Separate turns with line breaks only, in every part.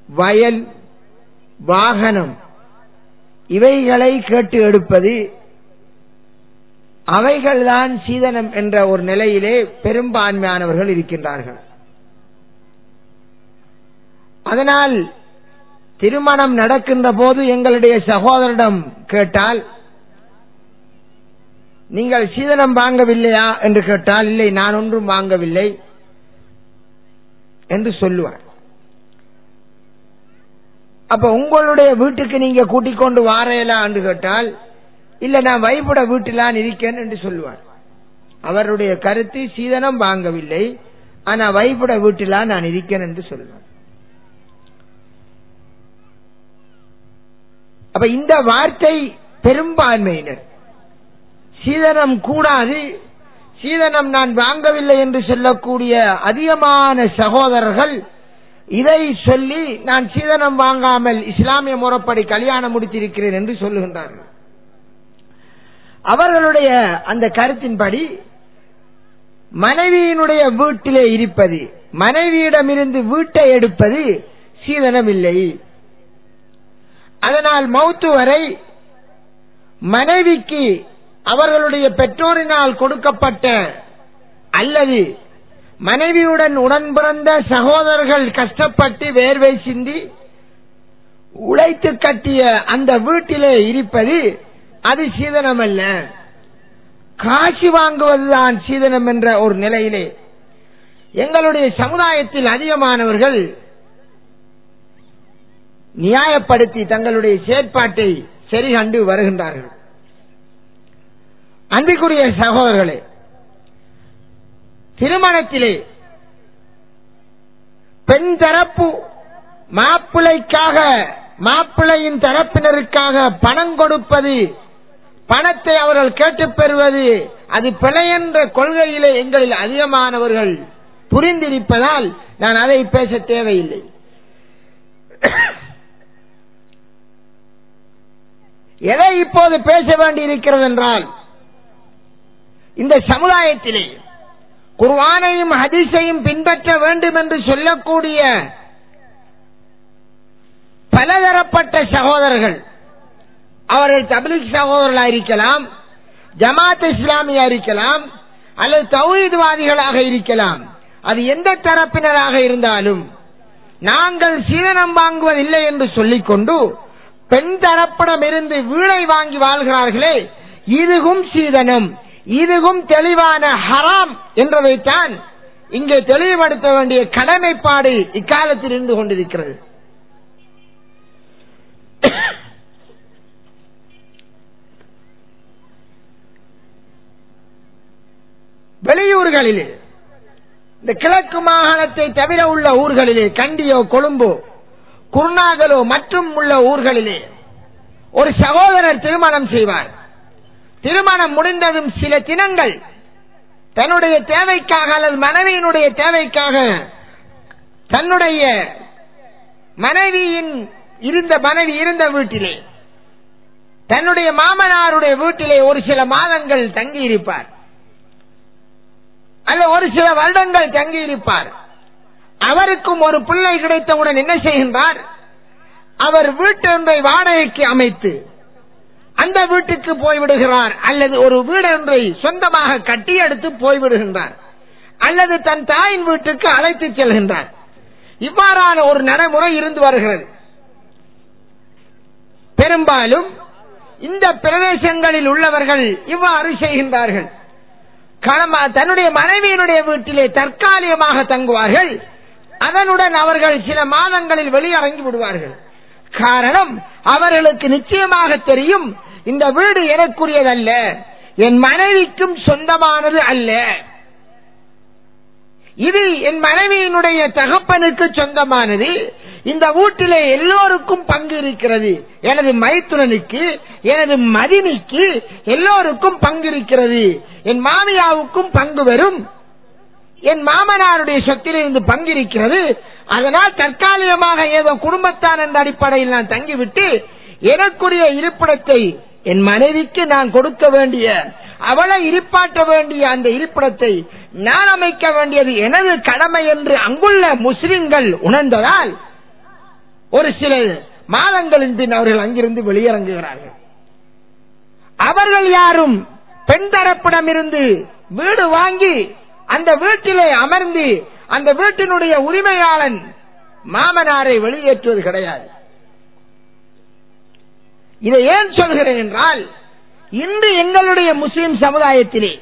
வயல், வாகனம் இவைகளை கேட்டு எடுப்பது, அவைகள்தான் சீதனம் என்ற ஒரு நிலையிலே பெரும்பான்மையானவர்கள் இருக்கின்றார்கள். அதனால் திருமணம் நடக்கின்ற போது எங்களுடைய சகோதரிடம் கேட்டால், நீங்கள் சீதனம் வாங்கவில்லையா என்று கேட்டால், இல்லை நான் ஒன்றும் வாங்கவில்லை என்று சொல்லுவார். அப்ப உங்களுடைய வீட்டுக்கு நீங்க கூட்டிக் கொண்டு வாரையலா என்று கேட்டால், இல்ல நான் வைபுட வீட்டிலான் இருக்கேன் என்று சொல்லுவார். அவருடைய கருத்து சீதனம் வாங்கவில்லை, ஆனா வைபுட வீட்டிலா நான் இருக்கேன் என்று சொல்லுவார். அப்ப இந்த வார்த்தை பெரும்பான்மையினர் சீதனம் கூடாது, சீதனம் நான் வாங்கவில்லை என்று சொல்லக்கூடிய அதிகமான சகோதரர்கள் இதை சொல்லி நான் சீதனம் வாங்காமல் இஸ்லாமிய முறைப்படி கல்யாணம் முடித்திருக்கிறேன் என்று சொல்லுகின்றார்கள். அவர்களுடைய அந்த கருத்தின்படி மனைவியினுடைய வீட்டிலே இருப்பது, மனைவியிடமிருந்து வீட்டை எடுப்பது சீதனம் இல்லை. அதனால் மௌத்து வரை மனைவிக்கு அவர்களுடைய பெற்றோரினால் கொடுக்கப்பட்ட அல்லது மனைவியுடன் உடன் பிறந்த சகோதரர்கள் கஷ்டப்பட்டு வேர்வை சிந்தி உழைத்து கட்டிய அந்த வீட்டிலே இருப்பது அது சீதனம் அல்ல, காசு வாங்குவதுதான் சீதனம் என்ற ஒரு நிலையிலே எங்களுடைய சமுதாயத்தில் அதிகமானவர்கள் நியாயப்படுத்தி தங்களுடைய செயற்பாட்டை சரி கண்டு வருகின்றார்கள். அன்பிற்குரிய சகோதரர்களே, திருமணத்திலே பெண் தரப்பு மாப்பிள்ளைக்காக, மாப்பிள்ளையின் தரப்பினருக்காக பணம் கொடுப்பது, பணத்தை அவர்கள் கேட்டுப் பெறுவது அது பிழை என்ற கொள்கையிலே எங்களில் அதிகமானவர்கள் புரிந்திருப்பதால் நான் அதை பேச தேவையில்லை. எதை இப்போது பேச வேண்டியிருக்கிறது என்றால், இந்த சமுதாயத்திலே குர்ஆனையும் ஹதீஸையும் பின்பற்ற வேண்டும் என்று சொல்லக்கூடிய பலதரப்பட்ட சகோதரர்கள், அவர்கள் தப்லீக் சகோதரர்களாக இருக்கலாம், ஜமாத் இஸ்லாமியா இருக்கலாம், அல்லது தௌஹீத்வாதிகளாக இருக்கலாம், அது எந்த தரப்பினராக இருந்தாலும் நாங்கள் சீதனம் வாங்குவதில்லை என்று சொல்லிக்கொண்டு பெண் தரப்பிடமிருந்து வீடை வாங்கி வாழ்கிறார்களே, இதுவும் சீதனம், இதுவும் தெளிவான ஹராம் என்றதைத்தான் இங்கே தெளிவுபடுத்த வேண்டிய கடமைப்பாடு இக்காலத்தில் இருந்து கொண்டிருக்கிறது. வெளியூர்களிலே, இந்த கிழக்கு மாகாணத்தை தவிர உள்ள ஊர்களிலே, கண்டியோ கொழும்போ குர்நாகலோ மற்றும் உள்ள ஊர்களிலே ஒரு சகோதரர் திருமணம் செய்வார். திருமணம் முடிந்ததும் சில தினங்கள் தன்னுடைய தேவைக்காக அல்லது மனைவியினுடைய தேவைக்காக தன்னுடைய மனைவி இருந்த வீட்டிலே, தன்னுடைய மாமனாருடைய வீட்டிலே ஒரு சில மாதங்கள் தங்கி இருப்பார், அல்ல ஒரு சில வருடங்கள் தங்கி இருப்பார். அவருக்கும் ஒரு பிள்ளை கிடைத்தவுடன் என்ன செய்கின்றார், அவர் வீட்டொன்றை வாடகைக்கு அமைத்து அந்த வீட்டுக்கு போய்விடுகிறார், அல்லது ஒரு வீடொன்றை சொந்தமாக கட்டி எடுத்து போய்விடுகின்றார், அல்லது தன் தாயின் வீட்டுக்கு அழைத்து செல்கின்றார். இவ்வாறான ஒரு நடைமுறை இருந்து வருகிறது. பெரும்பாலும் இந்த பிரதேசங்களில் உள்ளவர்கள் இவ்வாறு செய்கின்றார்கள். தன்னுடைய மனைவியினுடைய வீட்டிலே தற்காலிகமாக தங்குவார்கள், அதனுடன் அவர்கள் சில மாதங்களில் வெளியிறங்கி விடுவார்கள். காரணம், அவர்களுக்கு நிச்சயமாக தெரியும் இந்த வீடு எனக்குரியதல்ல, என் மனைவிக்கும் சொந்தமானது அல்ல, இது என் மனைவியினுடைய தகப்பனுக்கு சொந்தமானது, இந்த வீட்டிலே எல்லோருக்கும் பங்கு இருக்கிறது, எனது மைத்துனனுக்கு எனது மதினிக்கு எல்லோருக்கும் பங்கு இருக்கிறது, என் மாமியாவுக்கும் பங்கு வரும், என் மாமனாருடைய சொத்திலிருந்து பங்கு இருக்கிறது, அதனால் தற்காலிகமாக ஏதோ குடும்பத்தான் என்ற அடிப்படையில் நான் தங்கிவிட்டு எனக்குரிய இருப்பிடத்தை என் மனைவிக்கு நான் கொடுக்க வேண்டிய, அவளை இருப்பாட்ட வேண்டிய அந்த இருப்பிடத்தை நான் அமைக்க வேண்டியது எனது கடமை என்று அங்குள்ள முஸ்லிம்கள் உணர்ந்ததால் ஒரு சில மாதங்களின் பின் அவர்கள் அங்கிருந்து வெளியிறங்குகிறார்கள். அவர்கள் யாரும் பெண் தரப்பிடமிருந்து வீடு வாங்கி அந்த வீட்டிலே அமர்ந்து அந்த வீட்டினுடைய உரிமையாளன் மாமனாரை வெளியேற்றுவது கிடையாது. இதை ஏன் சொல்கிறேன் என்றால், இன்று எங்களுடைய முஸ்லிம் சமுதாயத்திலே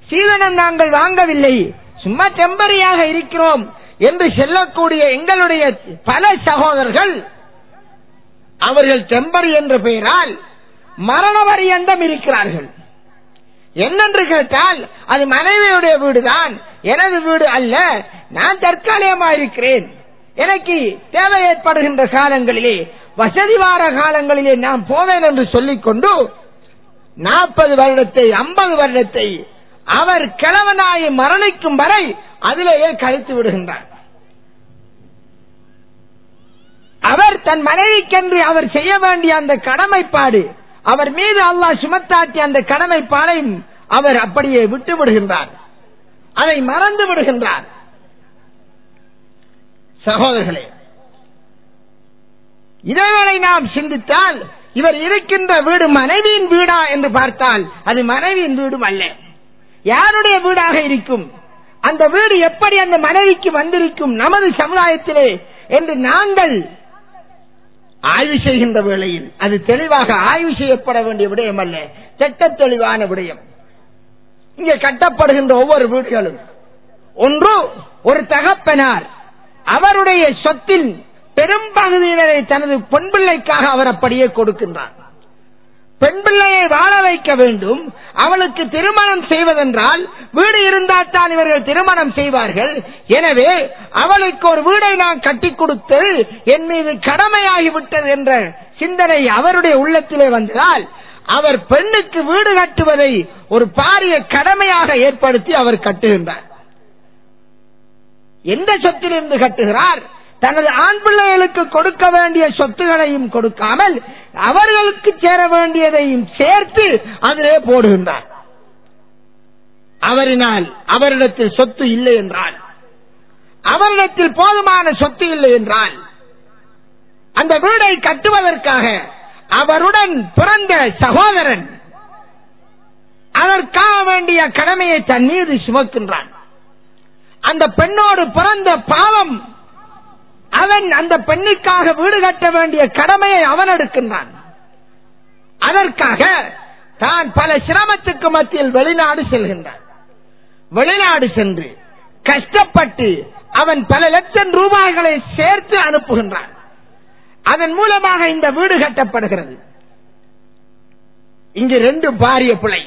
சீதனம் நாங்கள் வாங்கவில்லை, சும்மா டெம்பரியாக இருக்கிறோம் என்று சொல்லக்கூடிய எங்களுடைய பல சகோதரர்கள் அவர்கள் டெம்பரி என்ற பெயரால் மரண பரியந்தம் இருக்கிறார்கள். என்னென்று கேட்டால், அது மனைவியுடைய வீடுதான், எனது வீடு அல்ல, நான் தற்காலிகமாக இருக்கிறேன், எனக்கு தேவை ஏற்படுகின்ற காலங்களிலே வசதி வார காலங்களிலே நான் போவேன் என்று சொல்லிக்கொண்டு 40 வருடத்தை 50 வருடத்தை அவர் கிழவனாய் மரணிக்கும் வரை அதிலேயே கழித்து விடுகின்றார். அவர் தன் மனைவிக்கென்று அவர் செய்ய வேண்டிய அந்த கடமைப்பாடு, அவர் மீது அல்லாஹ் சுமத்தாட்டிய அந்த கடமைப்பாடையும் அவர் அப்படியே விட்டு விடுகின்றார், அதை மறந்து விடுகின்றார். சகோதரர்களே, இதனை நாம் சிந்தித்தால், இவர் இருக்கின்ற வீடு மனைவியின் வீடா என்று பார்த்தால் அது மனைவியின் வீடும் அல்ல. யாருடைய வீடாக இருக்கும்? அந்த வீடு எப்படி அந்த மனைவிக்கு வந்திருக்கும் நமது சமுதாயத்திலே என்று நாங்கள் ஆய்வு செய்கின்ற வேளையில் அது தெளிவாக ஆய்வு செய்யப்பட வேண்டிய விடயம் அல்ல, திட்ட தெளிவான விடயம். இங்கே கட்டப்படுகின்ற ஒவ்வொரு வீடுகளும் ஒன்று, ஒரு தகப்பனார் அவருடைய சொத்தில் பெரும் பகுதியினரை தனது பெண் பிள்ளைக்காக அவர் அப்படியே கொடுக்கின்றார். பெண் பிள்ளையை வாழ வைக்க வேண்டும், அவளுக்கு திருமணம் செய்வதென்றால் வீடு இருந்தால் தான் இவர்கள் திருமணம் செய்வார்கள். எனவே அவளுக்கு ஒரு வீடை நான் கட்டி கொடுத்து என் மீது கடமையாகிவிட்டது என்ற சிந்தனை அவருடைய உள்ளத்திலே வந்தால், அவர் பெண்ணுக்கு வீடு கட்டுவதை ஒரு பாரிய கடமையாக ஏற்படுத்தி அவர் கட்டுகின்றார். எந்த சொத்திலிருந்து கட்டுகிறார்? தனது ஆண் பிள்ளைகளுக்கு கொடுக்க வேண்டிய சொத்துகளையும் கொடுக்காமல் அவர்களுக்கு சேர வேண்டியதையும் சேர்த்து அதிலே போடுகின்றார். அவரினால் அவரிடத்தில் சொத்து இல்லை என்றால், அவரிடத்தில் போதுமான சொத்து இல்லை என்றால், அந்த வீடை கட்டுவதற்காக அவருடன் பிறந்த சகோதரன் அதற்காக வேண்டிய கடமையை தன் மீது சுமக்கின்றான். அந்த பெண்ணோடு பிறந்த பாவம், அவன் அந்த பெண்ணுக்காக வீடு கட்ட வேண்டிய கடமையை அவன் எடுக்கின்றான். அதற்காக தான் பல சிரமத்துக்கு மத்தியில் வெளிநாடு செல்கின்றான். வெளிநாடு சென்று கஷ்டப்பட்டு அவன் பல லட்சம் ரூபாய்களை சேர்த்து அனுப்புகின்றான். அதன் மூலமாக இந்த வீடு கட்டப்படுகிறது. இங்கு 2 பாரிய பிழை.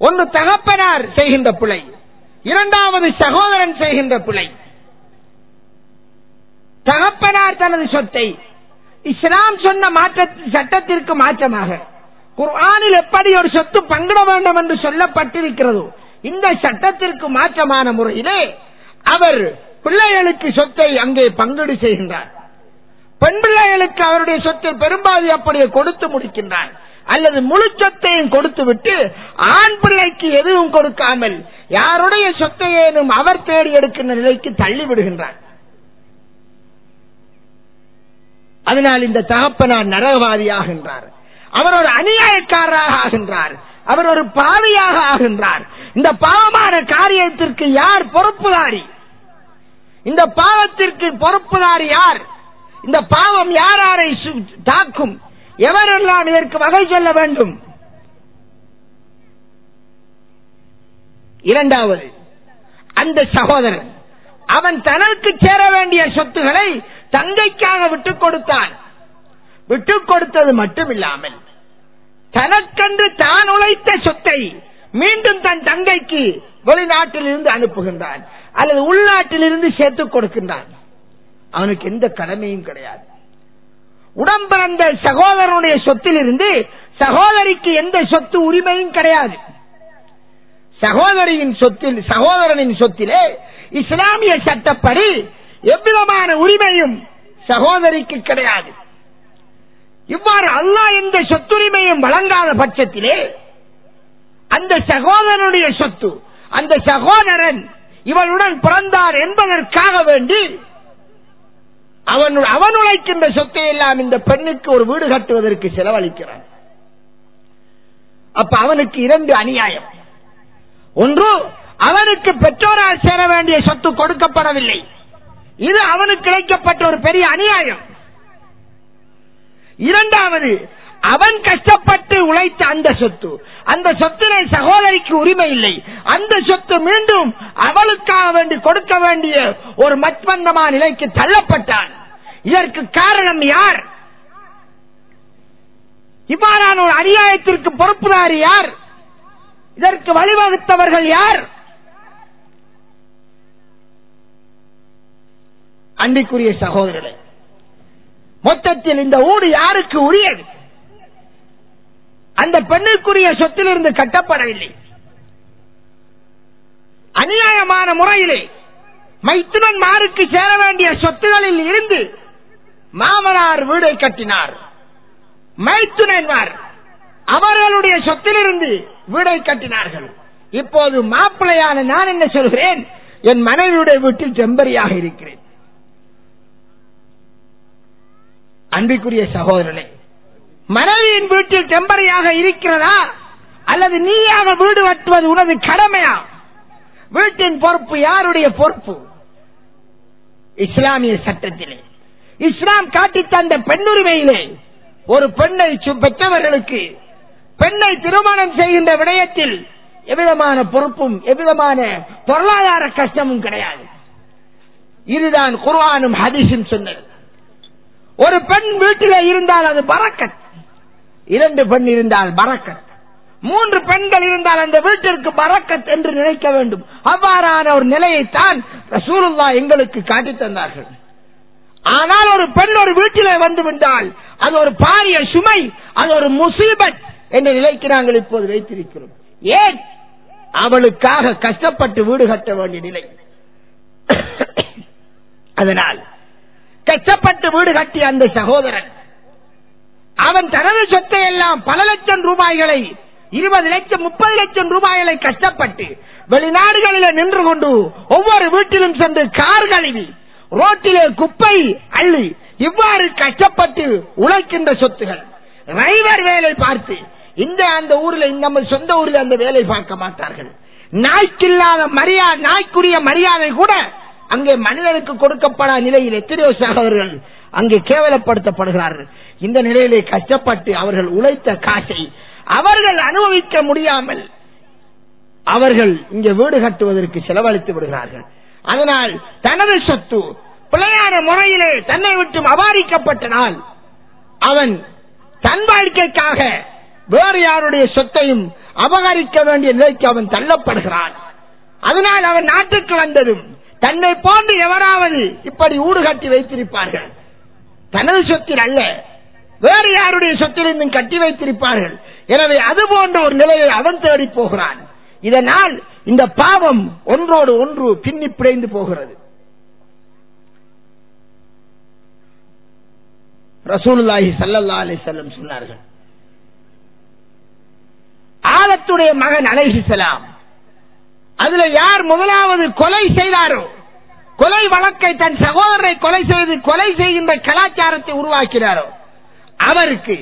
ஒன்று தகப்பனார் செய்கின்ற பிழை, இரண்டாவது சகோதரன் செய்கின்ற பிழை. தகப்பனார் தனது சொத்தை இஸ்லாம் சொன்ன சட்டத்திற்கு மாற்றமாக குர்ஆனில் எப்படி ஒரு சொத்து பங்கிட வேண்டும் என்று சொல்லப்பட்டிருக்கிறதோ இந்த சட்டத்திற்கு மாற்றமான முறையிலே அவர் பிள்ளைகளுக்கு சொத்தை அங்கே பங்கீடு செய்கின்றார். பெண் பிள்ளைகளுக்கு அவருடைய சொத்தில் பெரும்பாலும் அப்படியே கொடுத்து முடிக்கின்றார். அல்லது முழு சொத்தையும் கொடுத்து விட்டு ஆண் பிள்ளைக்கு எதுவும் கொடுக்காமல் யாருடைய சொத்தையேனும் அவர் தேடி எடுக்கின்ற நிலைக்கு தள்ளி விடுகின்றார். அதனால் இந்த தகப்பனார் நரகவாதி ஆகின்றார். அவர் ஒரு அநியாயக்காரராக ஆகின்றார். அவர் ஒரு பாவியாக ஆகின்றார். இந்த பாவமான காரியத்திற்கு யார் பொறுப்புதாரி? இந்த பாவத்திற்கு பொறுப்புதாரி யார்? இந்த பாவம் யார் யாரை தாக்கும்? எவரெல்லாம் இதற்கு வகை சொல்ல வேண்டும்? இரண்டாவது, அந்த சகோதரன் அவன் தனக்கு சேர வேண்டிய சொத்துக்களை தங்கைக்காக விட்டுக் கொடுத்தான். விட்டுக் கொடுத்தது மட்டுமில்லாமல் தனக்கென்று தான் உழைத்த சொத்தை மீண்டும் தன் தங்கைக்கு வெளிநாட்டில் இருந்து அனுப்புகின்றான் அல்லது உள்நாட்டில் இருந்து சேர்த்துக் கொடுக்கின்றான். அவனுக்கு எந்த கடமையும் கிடையாது. உடம்பிறந்த சகோதரனுடைய சொத்தில் இருந்து சகோதரிக்கு எந்த சொத்து உரிமையும் கிடையாது. சகோதரியின் சொத்தில், சகோதரனின் சொத்திலே இஸ்லாமிய சட்டப்படி எவ்விதமான உரிமையும் சகோதரிக்கு கிடையாது. இவ்வாறு அல்லாஹ் எந்த சொத்துரிமையும் வழங்காத பட்சத்திலே அந்த சகோதரனுடைய சொத்து, அந்த சகோதரன் இவளுடன் பிறந்தார் என்பதற்காக வேண்டி அவன் உழைக்கின்ற சொத்தை எல்லாம் இந்த பெண்ணுக்கு ஒரு வீடு கட்டுவதற்கு செலவழிக்கிறான். அப்ப அவனுக்கு 2 அநியாயம். ஒன்று, அவனுக்கு பெற்றோரால் சேர வேண்டிய சொத்து கொடுக்கப்படவில்லை. இது அவனுக்கு கிடைக்கப்பட்ட ஒரு பெரிய அநியாயம். இரண்டாவது, அவன் கஷ்டப்பட்டு உழைத்த அந்த சொத்தினை சகோதரிக்கு உரிமை இல்லை. அந்த சொத்து மீண்டும் அவளுக்காக வேண்டி கொடுக்க வேண்டிய ஒரு மத்பந்தமான நிலைக்கு தள்ளப்பட்டான். இதற்கு காரணம் யார்? இவ்வாறான ஒரு அநியாயத்திற்கு பொறுப்புதாரி யார்? இதற்கு வழிவகுத்தவர்கள் யார்? அன்பிற்குரிய சகோதரர்களே, மொத்தத்தில் இந்த ஊடு யாருக்கு உரியது? அந்த பெண்ணுக்குரிய சொத்திலிருந்து கட்டப்படவில்லை. அநியாயமான முறையிலே மைத்துனன்மாருக்கு சேர வேண்டிய சொத்துகளில் இருந்து மாமனார் வீடை கட்டினார். மைத்துனன்மார் அவர்களுடைய சொத்திலிருந்து வீடை கட்டினார்கள். இப்போது மாப்பிள்ளையான நான் என்ன சொல்கிறேன்? என் மனைவியுடைய வீட்டில் டெம்பரரியாக இருக்கிறேன். அன்பிற்குரிய சகோதரனே, மனைவியின் வீட்டில் டெம்பரரியாக இருக்கிறதா அல்லது நீயாக வீடு கட்டுவது உனது கடமையா? வீட்டின் பொறுப்பு யாருடைய பொறுப்பு? இஸ்லாமிய சட்டத்திலே, இஸ்லாம் காட்டி தந்த பெண்ணுரிமையிலே ஒரு பெண்ணை பெற்றவர்களுக்கு பெண்ணை திருமணம் செய்கின்ற விடயத்தில் எவ்விதமான பொறுப்பும் எவ்விதமான பொருளாதார கஷ்டமும் கிடையாது. இதுதான் குர்ஆனும் ஹதீஸும் சொன்னது. ஒரு பெண் வீட்டிலே இருந்தால் அது பரக்கத், 2 பெண் இருந்தால் பரக்கத், 3 பெண்கள் இருந்தால் அந்த வீட்டிற்கு பரக்கத் என்று நினைக்க வேண்டும். அவ்வாறான ஒரு நிலையைத்தான் ரசூலுல்லாஹ் எங்களுக்கு காட்டித் தந்தார்கள். ஆனால் ஒரு பெண் ஒரு வீட்டிலே வந்து விட்டால் அது ஒரு பாரிய சுமை, அது ஒரு முசீபத் என்ற நிலைக்கு நாங்கள் இப்போது வைத்திருக்கிறோம். ஏன்? அவளுக்காக கஷ்டப்பட்டு வீடு கட்ட வேண்டிய நிலை. அதனால் கஷ்டப்பட்டு வீடு கட்டிய அந்த சகோதரன் அவன் தனது சொத்தை எல்லாம் பல லட்சம் ரூபாய்களை, 20 லட்சம் 30 லட்சம் ரூபாய்களை கஷ்டப்பட்டு வெளிநாடுகளில் நின்று கொண்டு ஒவ்வொரு வீட்டிலும் சென்று கார் கழுவி ரோட்டிலே குப்பை அள்ளி இவ்வாறு கஷ்டப்பட்டு உழைக்கின்ற சொத்துகள், டிரைவர் வேலை பார்த்து அந்த ஊரில் நம்ம சொந்த ஊரில் அந்த வேலை பார்க்க மாட்டார்கள். நாய்க்கில்லாத மரியாதை, நாய்க்குரிய மரியாதை கூட அங்கே மனிதனுக்கு கொடுக்கப்படாத நிலையில் எத்தனையோ சகோதரர்கள் அங்கே கேவலப்படுத்தப்படுகிறார்கள். இந்த நிலையிலே கஷ்டப்பட்டு அவர்கள் உழைத்த காசை அவர்கள் அனுபவிக்க முடியாமல் அவர்கள் இங்கே வீடு கட்டுவதற்கு செலவழித்து விடுகிறார்கள். அதனால் தனது சொத்து பிழையான முறையிலே தன்னை விட்டு அபாரிக்கப்பட்டனால் அவன் தன் வாழ்க்கைக்காக வேறு யாருடைய சொத்தையும் அபகரிக்க வேண்டிய நிலைக்கு அவன் தள்ளப்படுகிறான். அதனால் அவன் நாட்டுக்கு வந்ததும் தன்னை போன்று எவராவது இப்படி ஊடு கட்டி வைத்திருப்பார்கள். தனது சொத்தில் அல்ல, வேறு யாருடைய சொத்திலிருந்தும் கட்டி வைத்திருப்பார்கள். எனவே அது போன்ற ஒரு நிலையை அவன் தேடி போகிறான். இதனால் இந்த பாவம் ஒன்றோடு ஒன்று பின்னி பிணைந்து போகிறது. ரசூலுல்லாஹி ஸல்லல்லாஹு அலைஹி வஸல்லம் சொன்னார்கள், ஆதத்துடைய மகன் அலைஹிஸ்ஸலாம் அதுல யார் முதலாவது கொலை செய்தாரோ, கொலை வழக்கை தன் சகோதரரை கொலை செய்து கொலை செய்கின்ற கலாச்சாரத்தை உருவாக்கினாரோ அவருக்கு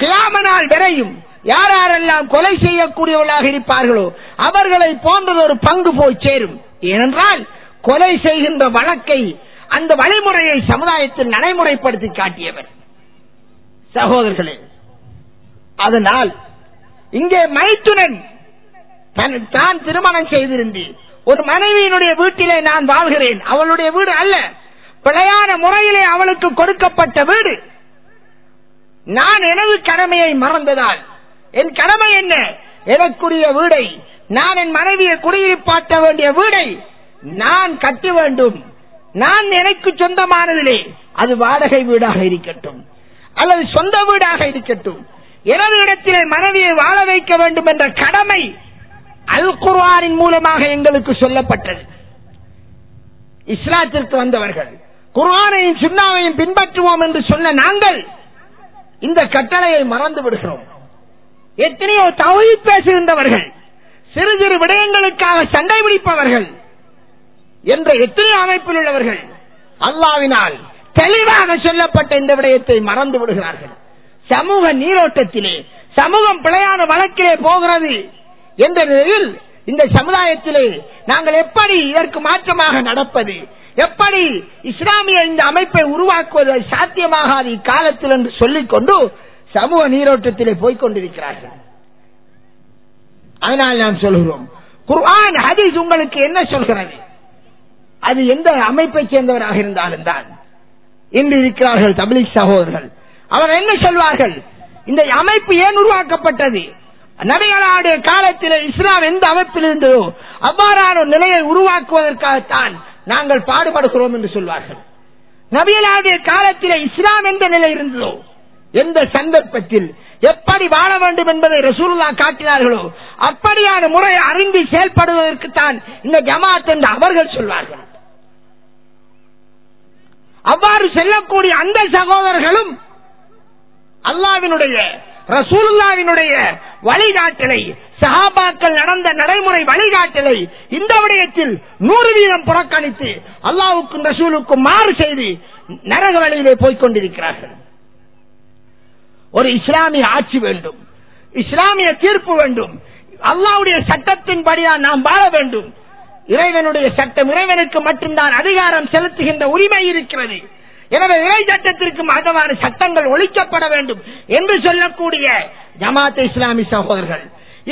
கியாம நாள் வரையும் யார் யாரெல்லாம் கொலை செய்யக்கூடியவர்களாக இருப்பார்களோ அவர்களை போன்றது ஒரு பங்கு போய் சேரும். ஏனென்றால் கொலை செய்கின்ற வழக்கை, அந்த வழிமுறையை சமுதாயத்தில் நடைமுறைப்படுத்தி காட்டியவர் சகோதரர்களே. அதனால் இங்கே மைத்துனன் தான் திருமணம் செய்திருந்து ஒரு மனைவியினுடைய வீட்டிலே நான் வாழ்கிறேன், அவளுடைய வீடு அல்ல, பிழையான முறையிலே அவளுக்கு கொடுக்கப்பட்ட வீடு. நான் எனது கடமையை மறந்ததால், என் கடமை என்ன? எனக்குரிய வீடை, நான் என் மனைவியை குடியிருப்பாட்ட வேண்டிய வீடை நான் கட்ட வேண்டும். நான் எனக்கு சொந்தமானதிலே அது வாடகை வீடாக இருக்கட்டும் அல்லது சொந்த வீடாக இருக்கட்டும், எனது இடத்திலே மனைவியை வாழ வைக்க வேண்டும் என்ற கடமை அல் குர்ஆனின் மூலமாக எங்களுக்கு சொல்லப்பட்டது. இஸ்லாத்திற்கு வந்தவர்கள் குர்ஆனையும் சுன்னாவையும் பின்பற்றுவோம் என்று சொன்ன நாங்கள் இந்த கட்டளையை மறந்து விடுகிறோம். எத்தனையோ தௌஹீத் பேசுகின்றவர்கள், சிறு சிறு விடயங்களுக்காக சண்டை பிடிப்பவர்கள் என்ற எத்தனையோ அமைப்பில் உள்ளவர்கள் அல்லாஹ்வினால் தெளிவாக சொல்லப்பட்ட இந்த விடயத்தை மறந்து விடுகிறார்கள். சமூக நீரோட்டத்திலே சமூகம் பிழையான வழக்கிலே போகிறது என்ற நிலையில் இந்த சமுதாயத்திலே நாங்கள் எப்படி இதற்கு மாற்றமாக நடப்பது, எப்படி இஸ்லாமிய இந்த அமைப்பை உருவாக்குவது சாத்தியமாகாது இக்காலத்தில் என்று சொல்லிக்கொண்டு சமூக நீரோட்டத்திலே போய்கொண்டிருக்கிறார்கள். அதனால் நாம் சொல்கிறோம், குர்ஆன் ஹதீஸ் உங்களுக்கு என்ன சொல்கிறது? அது எந்த அமைப்பை சேர்ந்தவராக இருந்தாலும் தான். இன்று இருக்கிறார்கள் தப்லீக் சகோதரர்கள், அவர் என்ன சொல்வார்கள்? இந்த அமைப்பு ஏன் உருவாக்கப்பட்டது? நபிகளுடைய காலத்தில் இஸ்லாம் எந்த அமைப்பில் இருந்ததோ அவ்வாறான ஒரு நிலையை உருவாக்குவதற்காகத்தான் நாங்கள் பாடுபடுகிறோம் என்று சொல்வார்கள். நபிகளுடைய காலத்தில் இஸ்லாம் எந்த நிலை இருந்ததோ, எந்த சந்தர்ப்பத்தில் எப்படி வாழ வேண்டும் என்பதை ரசூலுல்லாஹ் காட்டினார்களோ அப்படியான முறையை அறிந்து செயல்படுவதற்கு தான் இந்த ஜமாத் என்று அவர்கள் சொல்வார்கள். அவ்வாறு செல்லக்கூடிய அந்த சகோதரர்களும் அல்லாஹ்வினுடைய ரசூலுல்லாஹ்வினுடைய வழிகாட்டலை, சஹாபாக்கள் நடந்த நடைமுறை வழிகாட்டலை இந்த விடயத்தில் 100% புறக்கணித்து அல்லாஹ்வுக்கும் ரசூலுக்கும் மாறு செய்து நரக வழியிலே போய்கொண்டிருக்கிறார்கள். ஒரு இஸ்லாமிய ஆட்சி வேண்டும், இஸ்லாமிய தீர்ப்பு வேண்டும், அல்லாஹ்வுடைய சட்டத்தின்படிதான் நாம் வாழ வேண்டும். இறைவனுடைய சட்டம், இறைவனுக்கு மட்டும்தான் அதிகாரம் செலுத்துகின்ற உரிமை இருக்கிறது. எனவே இறை சட்டத்திற்கு மாற்றமான சட்டங்கள் ஒழிக்கப்பட வேண்டும் என்று சொல்லக்கூடிய ஜமாத் இஸ்லாமி சகோதரர்கள்,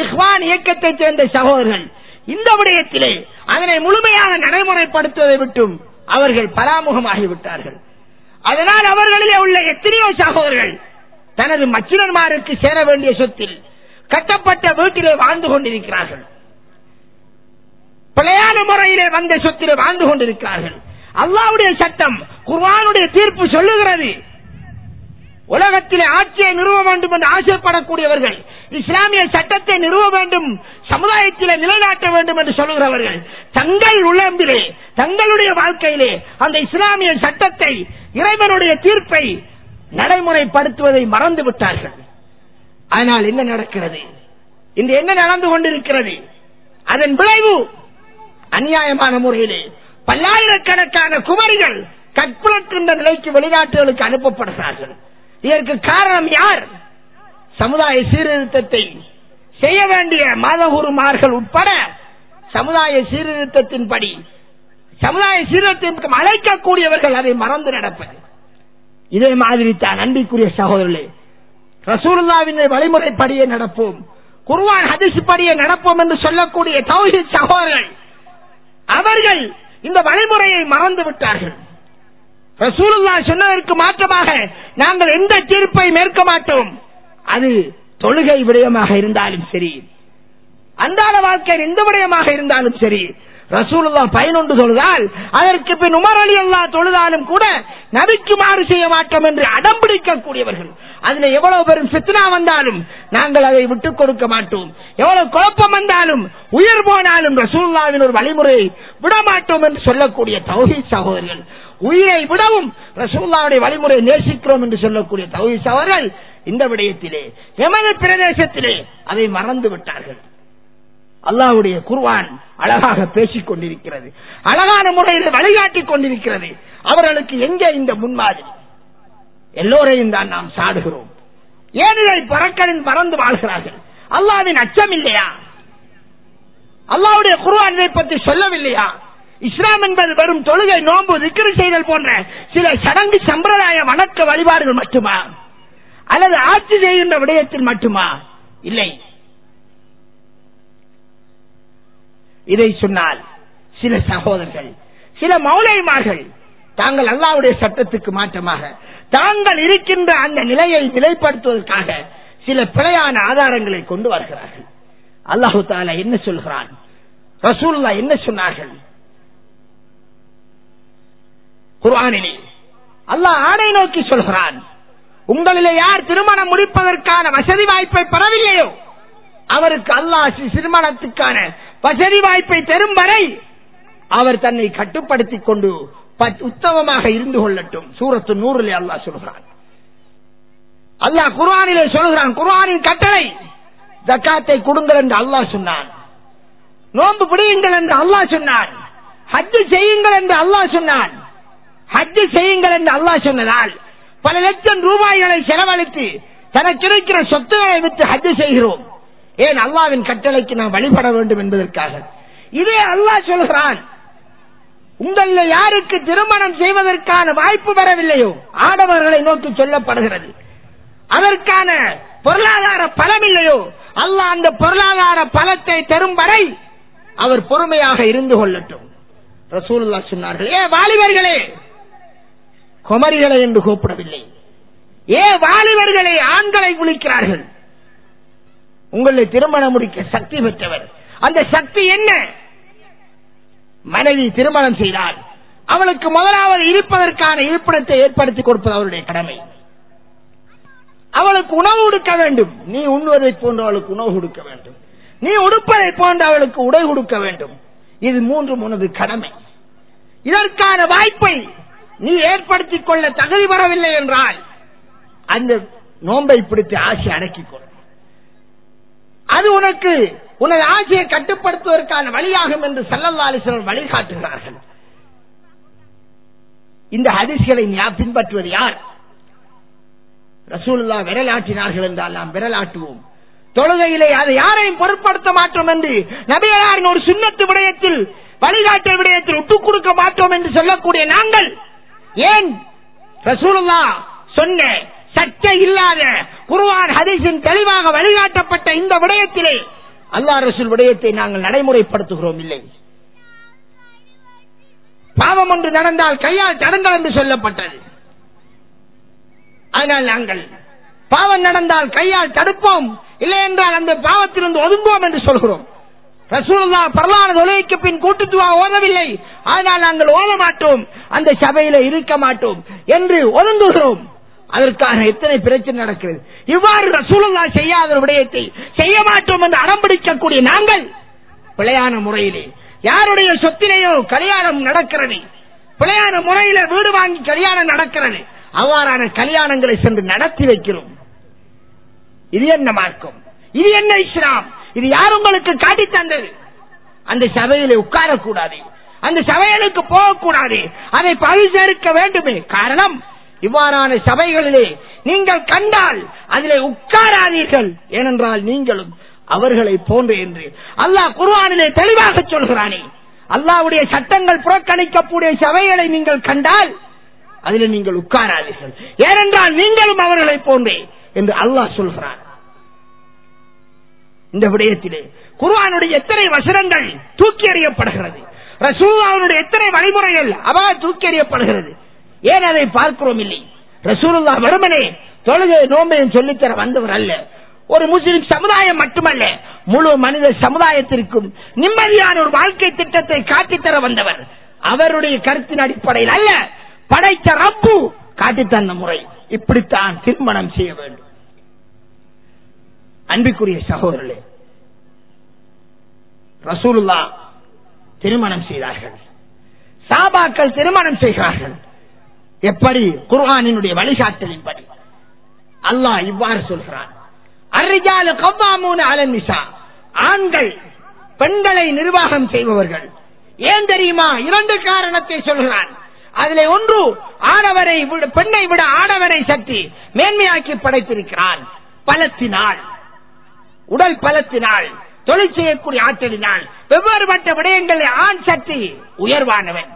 இஹ்வான் இயக்கத்தைச் சேர்ந்த சகோதரர்கள் இந்த விடயத்திலே அதனை முழுமையாக நடைமுறைப்படுத்துவதை விட்டும் அவர்கள் பராமுகமாகிவிட்டார்கள். அதனால் அவர்களிலே உள்ள எத்தனையோ சகோதரர்கள் தனது மச்சினர்மாருக்கு சேர வேண்டிய சொத்தில் கட்டப்பட்ட வீட்டிலே வாழ்ந்து கொண்டிருக்கிறார்கள், பிழையான முறையிலே வந்த சொத்திலே வாழ்ந்து கொண்டிருக்கிறார்கள். அல்லாஹ்வுடைய சட்டம், குர்ஆனுடைய தீர்ப்பு சொல்லுகிறது, உலகத்திலே ஆட்சியை நிறுவ வேண்டும் என்று ஆசைப்படக்கூடியவர்கள், இஸ்லாமிய சட்டத்தை நிறுவ வேண்டும், சமுதாயத்திலே நிலைநாட்ட வேண்டும் என்று சொல்லுகிறவர்கள் தங்கள் உளம்பிலே, தங்களுடைய வாழ்க்கையிலே அந்த இஸ்லாமிய சட்டத்தை, இறைவனுடைய தீர்ப்பை நடைமுறைப்படுத்துவதை மறந்து விட்டார்கள். ஆனால் என்ன நடக்கிறது? இன்று என்ன நடந்து கொண்டிருக்கிறது? அதன் விளைவு அநியாயமான முறையிலே பல்லாயிரக்கணக்கான குமரிகள் கற்புறக்கின்ற நிலைக்கு வெளிநாட்டுகளுக்கு அனுப்பப்படுகிறார்கள். இதற்கு காரணம் யார்? சமுதாய சீர்திருத்தத்தை செய்ய வேண்டிய மதகுருமார்கள் உட்பட சமுதாய சீர்திருத்தத்தின்படி, சமுதாய சீர்திருத்தத்திற்கு அழைக்கக்கூடியவர்கள் அதை மறந்து நடப்பது. இதே மாதிரி தான் அன்பிற்குரிய சகோதரர்களே, ரசூலுல்லாஹ்வின் வழிமுறைப்படியே நடப்போம், குர்ஆன் ஹதீஸ் படியே நடப்போம் என்று சொல்லக்கூடிய தௌஹீத் சகோதரர்கள் அவர்கள் இந்த வழிமுறையை மறந்து விட்டார்கள். ரசூலுல்லாஹ் சொன்னதற்கு மாற்றமாக நாங்கள் எந்த தீர்ப்பை மேற்க மாட்டோம். அது தொழுகை விடயமாக இருந்தாலும் சரி, அன்றாட வாழ்க்கையில் எந்த விடயமாக இருந்தாலும் சரி, ரசூலுல்லாஹ் 11 தொழுதால் அதற்கு பின் உமர் ரலியல்லாஹு தொழுதாலும் கூட நபிக்கு மாறு செய்ய மாட்டோம் என்று அடம்பிடிக்கக்கூடியவர்கள். அதுல எவ்வளவு பெரும் ஃபித்னா வந்தாலும் நாங்கள் அதை விட்டுக் கொடுக்க மாட்டோம், எவ்வளவு குழப்பம் வந்தாலும் உயிர் போனாலும் ரசூலுல்லாஹ்வின் ஒரு வழிமுறையை விட மாட்டோம் என்று சொல்லக்கூடிய தௌஹீத் சகோதரர்கள், உயிரை விடவும் ரசூலுல்லாஹ்வுடைய வழிமுறையை நேசிக்கிறோம் என்று சொல்லக்கூடிய தௌஹீத் சகோதரர்கள் இந்த விடயத்திலே எமது பிரதேசத்திலே அதை மறந்து விட்டார்கள். அல்லாஹ்வுடைய குர்ஆன் அழகாக பேசிக் கொண்டிருக்கிறது, அழகான முறையில் வழிகாட்டிக் கொண்டிருக்கிறது. அவர்களுக்கு எங்கே இந்த முன்மாதிரி? எல்லோரையும் தான் நாம் சாடுகிறோம். ஏன் இதை பறந்து வாழ்கிறார்கள்? அல்லாஹ்வின் அச்சம் இல்லையா? அல்லாஹ்வுடைய குர்ஆன் இதை பற்றி சொல்லவில்லையா? இஸ்லாம் என்பது வெறும் தொழுகை, நோன்பு, திக்ர் செய்தல் போன்ற சில சடங்கு சம்பிரதாய வணக்க வழிபாடுகள் மட்டுமா, அல்லது ஆட்சி செய்கின்ற விடயத்தில் மட்டுமா? இல்லை. இதை சொன்னால் சில சகோதரர்கள், சில மௌலைமார்கள் தாங்கள் அல்லாஹ்வுடைய சட்டத்துக்கு மாற்றமாக தாங்கள் இருக்கின்ற அந்த நிலையை நிலைப்படுத்துவதற்காக சில பிழையான ஆதாரங்களை கொண்டு வருகிறார்கள். அல்லாஹ் தஆலா என்ன சொல்கிறான்? ரசூலுல்லாஹ் என்ன சொன்னார்கள்? குர்ஆனிலே அல்லாஹ் ஆணை நோக்கி சொல்கிறான், உங்களிலே யார் திருமணம் முடிப்பதற்கான வசதி வாய்ப்பை பெறவில்லையோ அவருக்கு அல்லாஹ் திருமணத்துக்கான வசதி வாய்ப்பை தரும் வரை அவர் தன்னை கட்டுப்படுத்திக் கொண்டு உத்தமமாக இருந்து கொள்ளட்டும். சூரத்து நூறிலே அல்லாஹ் சொல்கிறான். அல்லாஹ் குர்ஆனிலே சொல்கிறான், குர்ஆனின் கட்டளை ஜக்காத்தை கொடுங்கள் என்று அல்லாஹ் சொன்னான், நோன்பு பிடியுங்கள் என்று அல்லாஹ் சொன்னான், ஹஜ் செய்யுங்கள் என்று அல்லாஹ் சொன்னான். ஹஜ் செய்யுங்கள் என்று அல்லாஹ் சொன்னதால் பல லட்சம் ரூபாய்களை செலவழித்து தனக்கு இருக்கிற சொத்துக்களை விட்டு ஹஜ் செய்கிறோம். ஏன்? அல்லாஹ்வின் கட்டளைக்கு நாம் வழிபட வேண்டும் என்பதற்காக. இதே அல்லாஹ் சொல்கிறான், உங்களில் யாருக்கு திருமணம் செய்வதற்கான வாய்ப்பு பெறவில்லையோ ஆடவர்களை நோக்கி சொல்லப்படுகிறது, அதற்கான பொருளாதார பலம் இல்லையோ அல்லாஹ் அந்த பொருளாதார பலத்தை தரும் வரை அவர் பொறுமையாக இருந்து கொள்ளட்டும். ரசூலுல்லாஹ் சொன்னார்கள், ஏ வாலிபர்களே, குமரிகளை என்று கூப்பிடவில்லை. ஏ வாலிபர்களே, ஆண்களை விழிக்கிறார்கள். உங்களை திருமணம் முடிக்க சக்தி பெற்றவர். அந்த சக்தி என்ன? மனைவி திருமணம் செய்தால் அவளுக்கு முதலாவது இருப்பதற்கான இருப்பிடத்தை ஏற்படுத்தி கொடுப்பது அவருடைய கடமை. அவளுக்கு உணவு கொடுக்க வேண்டும். நீ உண்ணுவதை போன்று அவளுக்கு உணவு கொடுக்க வேண்டும். நீ உடுப்பதை போன்று அவளுக்கு உடை கொடுக்க வேண்டும். இது மூன்றும் உனது கடமை. இதற்கான வாய்ப்பை நீ ஏற்படுத்திக் கொள்ள தகுதி பெறவில்லை என்றால் அந்த நோன்பை பிடித்து ஆசை அடக்கிக்கொள். அது உனக்கு உனது ஆசையை கட்டுப்படுத்துவதற்கான வழியாகும் என்று ஸல்லல்லாஹு அலைஹி வஸல்லம் வழிகாட்டுகிறார்கள். இந்த ஹதீஸ்களை பின்பற்றுவது யார்? ரசூலுல்லாஹ் விரலாட்டினார்கள் என்றால் நாம் விரலாட்டுவோம். தொழுகையிலே அதை யாரையும் பொருட்படுத்த மாட்டோம் என்று நபிகளாரின் ஒரு சுன்னத்து விடயத்தில் வழிகாட்டல் விடயத்தில் விட்டுக் கொடுக்க மாட்டோம் என்று சொல்லக்கூடிய நாங்கள் ஏன் ரசூலுல்லாஹ் சொன்ன சட்டை இல்லாத குர்ஆன் ஹதீஸின் தெளிவாக வழிகாட்டப்பட்ட இந்த விடயத்திலே அல்லாஹ் ரசூல் விடயத்தை நாங்கள் நடைமுறைப்படுத்துகிறோம்? இல்லை. பாவம் ஒன்று நடந்தால் கையால் தடுங்கள் என்று சொல்லப்பட்டது. அதனால் நாங்கள் பாவம் நடந்தால் கையால் தடுப்போம், இல்லை என்றால் அந்த பாவத்திலிருந்து ஒதுங்குவோம் என்று சொல்கிறோம். ரசூலுல்லாஹ் பரலான தொழுகைக்கு பின் கூட்டுத்துவா ஓதவில்லை, ஆனால் நாங்கள் ஓத மாட்டோம், அந்த சபையில இருக்க மாட்டோம் என்று ஒதுங்குகிறோம். அதற்காக எத்தனை பிரச்சனை நடக்கிறது. இவ்வாறு ரசூலுல்லாஹ் செய்யாத விடயத்தை செய்ய மாட்டோம் என்று அடம்பிடிக்கக்கூடிய நாங்கள் பிழையான முறையிலே யாருடைய சொத்திலேயோ கல்யாணம் நடக்கிறது, பிழையான முறையில வீடு வாங்கி கல்யாணம் நடக்கிறது, அவ்வாறான கல்யாணங்களை சென்று நடத்தி வைக்கிறோம். இது என்ன மார்க்கம்? இது என்ன இஸ்லாம்? இது யார் உங்களுக்கு காட்டி தந்தது? அந்த சபையிலே உட்காரக்கூடாது, அந்த சபைகளுக்கு போகக்கூடாது, அதை பரிசேர்க்க வேண்டுமே. காரணம், இவ்வாறான சபைகளிலே நீங்கள் கண்டால் அதிலே உட்காராதீர்கள், ஏனென்றால் நீங்களும் அவர்களை போன்று என்று அல்லாஹ் குர்ஆனிலே தெளிவாக சொல்கிறானே. அல்லாஹ்வுடைய சட்டங்கள் புறக்கணிக்கக்கூடிய சபைகளை நீங்கள் கண்டால் அதில் நீங்கள் உட்காராதீர்கள், ஏனென்றால் நீங்களும் அவர்களை போன்றே என்று அல்லாஹ் சொல்கிறான். இந்த விடயத்திலே குர்ஆனுடைய எத்தனை வசனங்கள் தூக்கி எறியப்படுகிறது, ரசூலுல்லாஹ்வுடைய எத்தனை வழிமுறைகள் தூக்கி எறியப்படுகிறது. ஏன் அதை பார்க்கிறோம்? இல்லை. ரசூலுல்லாஹ் வெறுமனே தொழுகை நோன்பையும் சொல்லித்தர வந்தவர் அல்ல. ஒரு முஸ்லிம் சமுதாயம் மட்டுமல்ல, முழு மனித சமுதாயத்திற்கும் நிம்மதியான ஒரு வாழ்க்கை திட்டத்தை காட்டித்தர வந்தவர். அவருடைய கருத்தின் அடிப்படையில் அல்ல, படைத்த ரப்பு காட்டித்தந்த முறை. இப்படித்தான் திருமணம் செய்ய வேண்டும். அன்பிற்குரிய சகோதரர்களே, ரசூலுல்லாஹ் திருமணம் செய்தார்கள், சஹாபாக்கள் திருமணம் செய்கிறார்கள். எப்படி? குர்ஆனினுடைய வழிகாட்டலின்படி. அல்லாஹ் இவ்வாறு சொல்கிறான், அர்ரிஜாலு கவ்வாமூன அலன் நிஸா, ஆண்கள் பெண்களை நிர்வாகம் செய்பவர்கள். ஏன் தெரியுமா? இரண்டு காரணத்தை சொல்கிறான். அதிலே ஒன்று, ஆடவரை பெண்ணை விட ஆடவரை சக்தி மேன்மையாக்கி படைத்திருக்கிறான். பலத்தினால், உடல் பலத்தினால், தொழில் செய்யக்கூடிய ஆற்றலினால், வெவ்வேறுபட்ட விடயங்களில் ஆண் சக்தி உயர்வானவன்.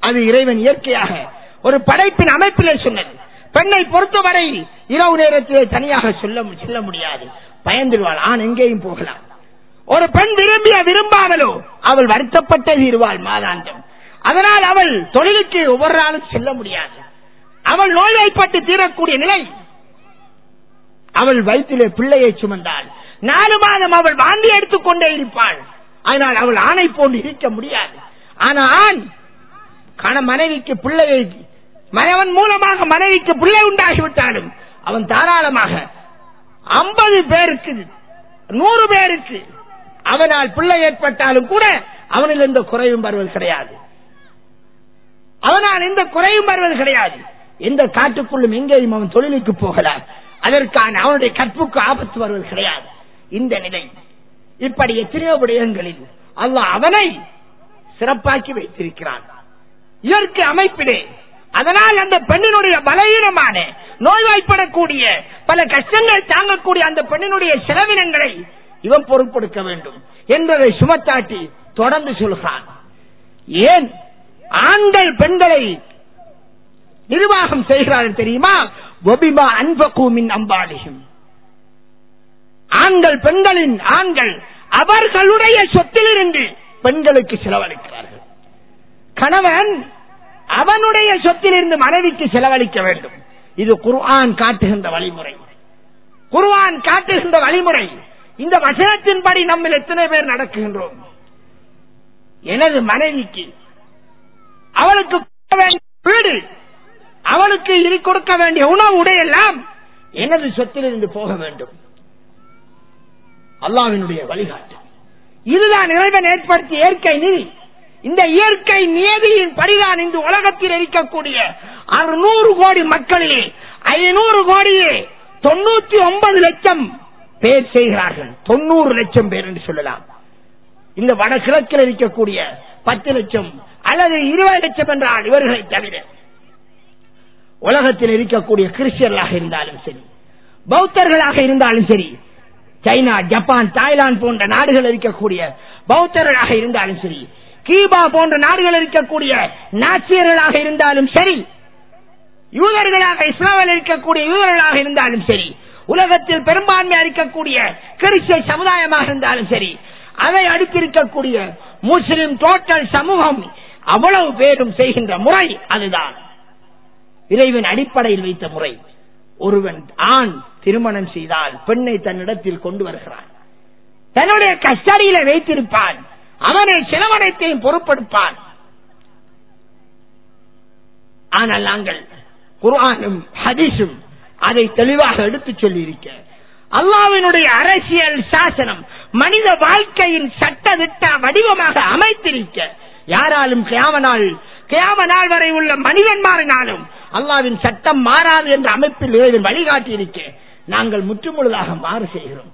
அது இறைவன் இயற்கையாக ஒரு படைப்பின் அமைப்பிலே சொன்னது. பெண்ணை பொறுத்தவரை இரவு நேரத்திலே தனியாக செல்ல முடியாது, பயந்துடுவாள். ஆண் எங்கேயும் போகலாம். ஒரு பெண் விரும்பிய விரும்பாமலோ அவள் வருத்தப்பட்டே தீருவாள் மாதாந்தம். அதனால் அவள் தொழிலுக்கு ஒவ்வொரு நாளும் செல்ல முடியாது. அவள் நோய்வாய்ப்பட்டு தீரக்கூடிய நிலை. அவள் வயிற்றிலே பிள்ளையை சுமந்தாள் 4 மாதம் அவள் வாந்தி எடுத்துக் கொண்டே இருப்பாள். அதனால் அவள் ஆணை போன்று இருக்க முடியாது. ஆனால் மனைவிக்கு பிள்ளையை, மனைவன் மூலமாக மனைவிக்கு பிள்ளை உண்டாகிவிட்டாலும் அவன் தாராளமாக 50 பேருக்கு 100 பேருக்கு அவனால் பிள்ளை ஏற்பட்டாலும் கூட அவனில் எந்த குறையும் வருவது கிடையாது. அவனால் எந்த குறையும் வருவது கிடையாது. எந்த காட்டுக்குள்ளும் எங்கேயும் அவன் தொழிலுக்கு போகலாம். அதற்கான அவனுடைய கற்புக்கு ஆபத்து வருவது கிடையாது. இந்த நிலை இப்படி எத்தனையோ விடயங்களில் அல்லாஹ் அவனை சிறப்பாக்கி வைத்திருக்கிறான். இயற்கை அமைப்பிலே. அதனால் அந்த பெண்ணினுடைய பலவீனமான நோய்வாய்ப்படக்கூடிய பல கஷ்டங்கள் தாங்கக்கூடிய அந்த பெண்ணினுடைய செலவினங்களை இவன் பொறுப்பெடுக்க வேண்டும் என்பதை சுமத்தாட்டி தொடர்ந்து சொல்கிறான். ஏன் ஆண்கள் பெண்களை நிர்வாகம் செய்கிறார்கள் தெரியுமா? வபிமா அன்பகு மின் அம்பாலிஹிம். ஆண்கள் அவர்களுடைய சொத்திலிருந்து பெண்களுக்கு செலவழிக்கிறார்கள். கணவன் அவனுடைய சொத்திலிருந்து மனைவிக்கு செலவழிக்க வேண்டும். இது குர்ஆன் காட்டுகின்ற வழிமுறை. குர்ஆன் காட்டுகின்ற வழிமுறை. இந்த வசனத்தின்படி நம்ம எத்தனை பேர் நடக்குகின்றோம்? எனது மனைவிக்கு அவளுக்கு வீடு, அவளுக்கு கொடுக்க வேண்டிய உணவு உடையெல்லாம் எனது சொத்திலிருந்து போக வேண்டும். அல்லாஹ்வினுடைய வழிகாட்டு. இதுதான் இறைவன் ஏற்படுத்திய இயற்கை நீதி. இந்த இயற்கை நியதியின் படிதான் இந்த உலகத்தில் இருக்கக்கூடிய 600 கோடி மக்களிலே 500 கோடியே 99 லட்சம் பேர் செய்கிறார்கள். 90 லட்சம் பேர் என்று சொல்லலாம். இந்த வடகிழக்கில் இருக்கக்கூடிய 10 லட்சம் அல்லது 20 லட்சம் என்றால் இவர்களை தவிர உலகத்தில் இருக்கக்கூடிய கிறிஸ்டியர்களாக இருந்தாலும் சரி, பௌத்தர்களாக இருந்தாலும் சரி, சைனா, ஜப்பான், தாய்லாந்து போன்ற நாடுகள் இருக்கக்கூடிய பௌத்தர்களாக இருந்தாலும் சரி, கியூபா போன்ற நாடுகள் இருக்கக்கூடிய நாசியர்களாக இருந்தாலும் சரி, யூதர்களாக இஸ்லாமில் இருக்கக்கூடிய யூதர்களாக இருந்தாலும் சரி, உலகத்தில் பெரும்பான்மையா இருக்கக்கூடிய கிறிஸ்டிய சமுதாயமாக இருந்தாலும் சரி, அதை அடுத்திருக்கக்கூடிய முஸ்லிம் டோட்டல் சமூகம் அவ்வளவு பேரும் செய்கின்ற முறை அதுதான் இறைவன் அடிப்படையில் வைத்த முறை. ஒருவன் ஆண் திருமணம் செய்தால் பெண்ணை தன்னிடத்தில் கொண்டு வருகிறான், தன்னுடைய கஸ்டடியில வைத்திருப்பான், அவனை செலவனைத்தையும் பொறுப்படுப்பான். ஆனால் நாங்கள் குர்ஆனும் ஹதீஸும் அதை தெளிவாக எடுத்துச் சொல்லி இருக்க, அல்லாஹ்வினுடைய அரசியல் சாசனம் மனித வாழ்க்கையின் சட்டதிட்ட வடிவமாக அமைத்திருக்க, யாராலும் கியாம நாள் வரை உள்ள மனிதன்மாரினாலும் அல்லாஹ்வின் சட்டம் மாறாது என்ற அமைப்பில் இறைவன் வழிகாட்டி இருக்க, நாங்கள் முற்றுமுழுதாக மாறு செய்கிறோம்.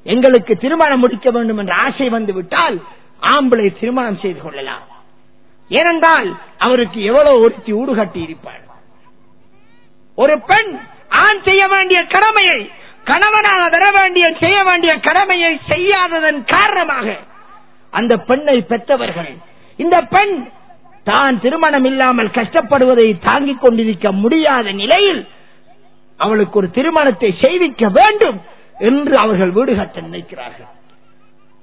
எங்களுக்கு திருமணம் முடிக்க வேண்டும் என்ற ஆசை வந்து விட்டால் ஆம்பளை திருமணம் செய்து கொள்ளலாம். ஏனென்றால் அவருக்கு எவ்வளவு ஒருத்தி ஊடுகட்டி இருப்பாள். ஒரு பெண் ஆண் செய்ய வேண்டிய கடமையை, கணவனாக வர வேண்டிய செய்ய வேண்டிய கடமையை செய்யாததன் காரணமாக அந்த பெண்ணை பெற்றவர்கள், இந்த பெண் தான் திருமணம் இல்லாமல் கஷ்டப்படுவதை தாங்கிக் கொண்டிருக்க முடியாத நிலையில் அவளுக்கு ஒரு திருமணத்தை செய்விக்க வேண்டும் என்று அவர்கள் வீடு கட்ட நினைக்கிறார்கள்.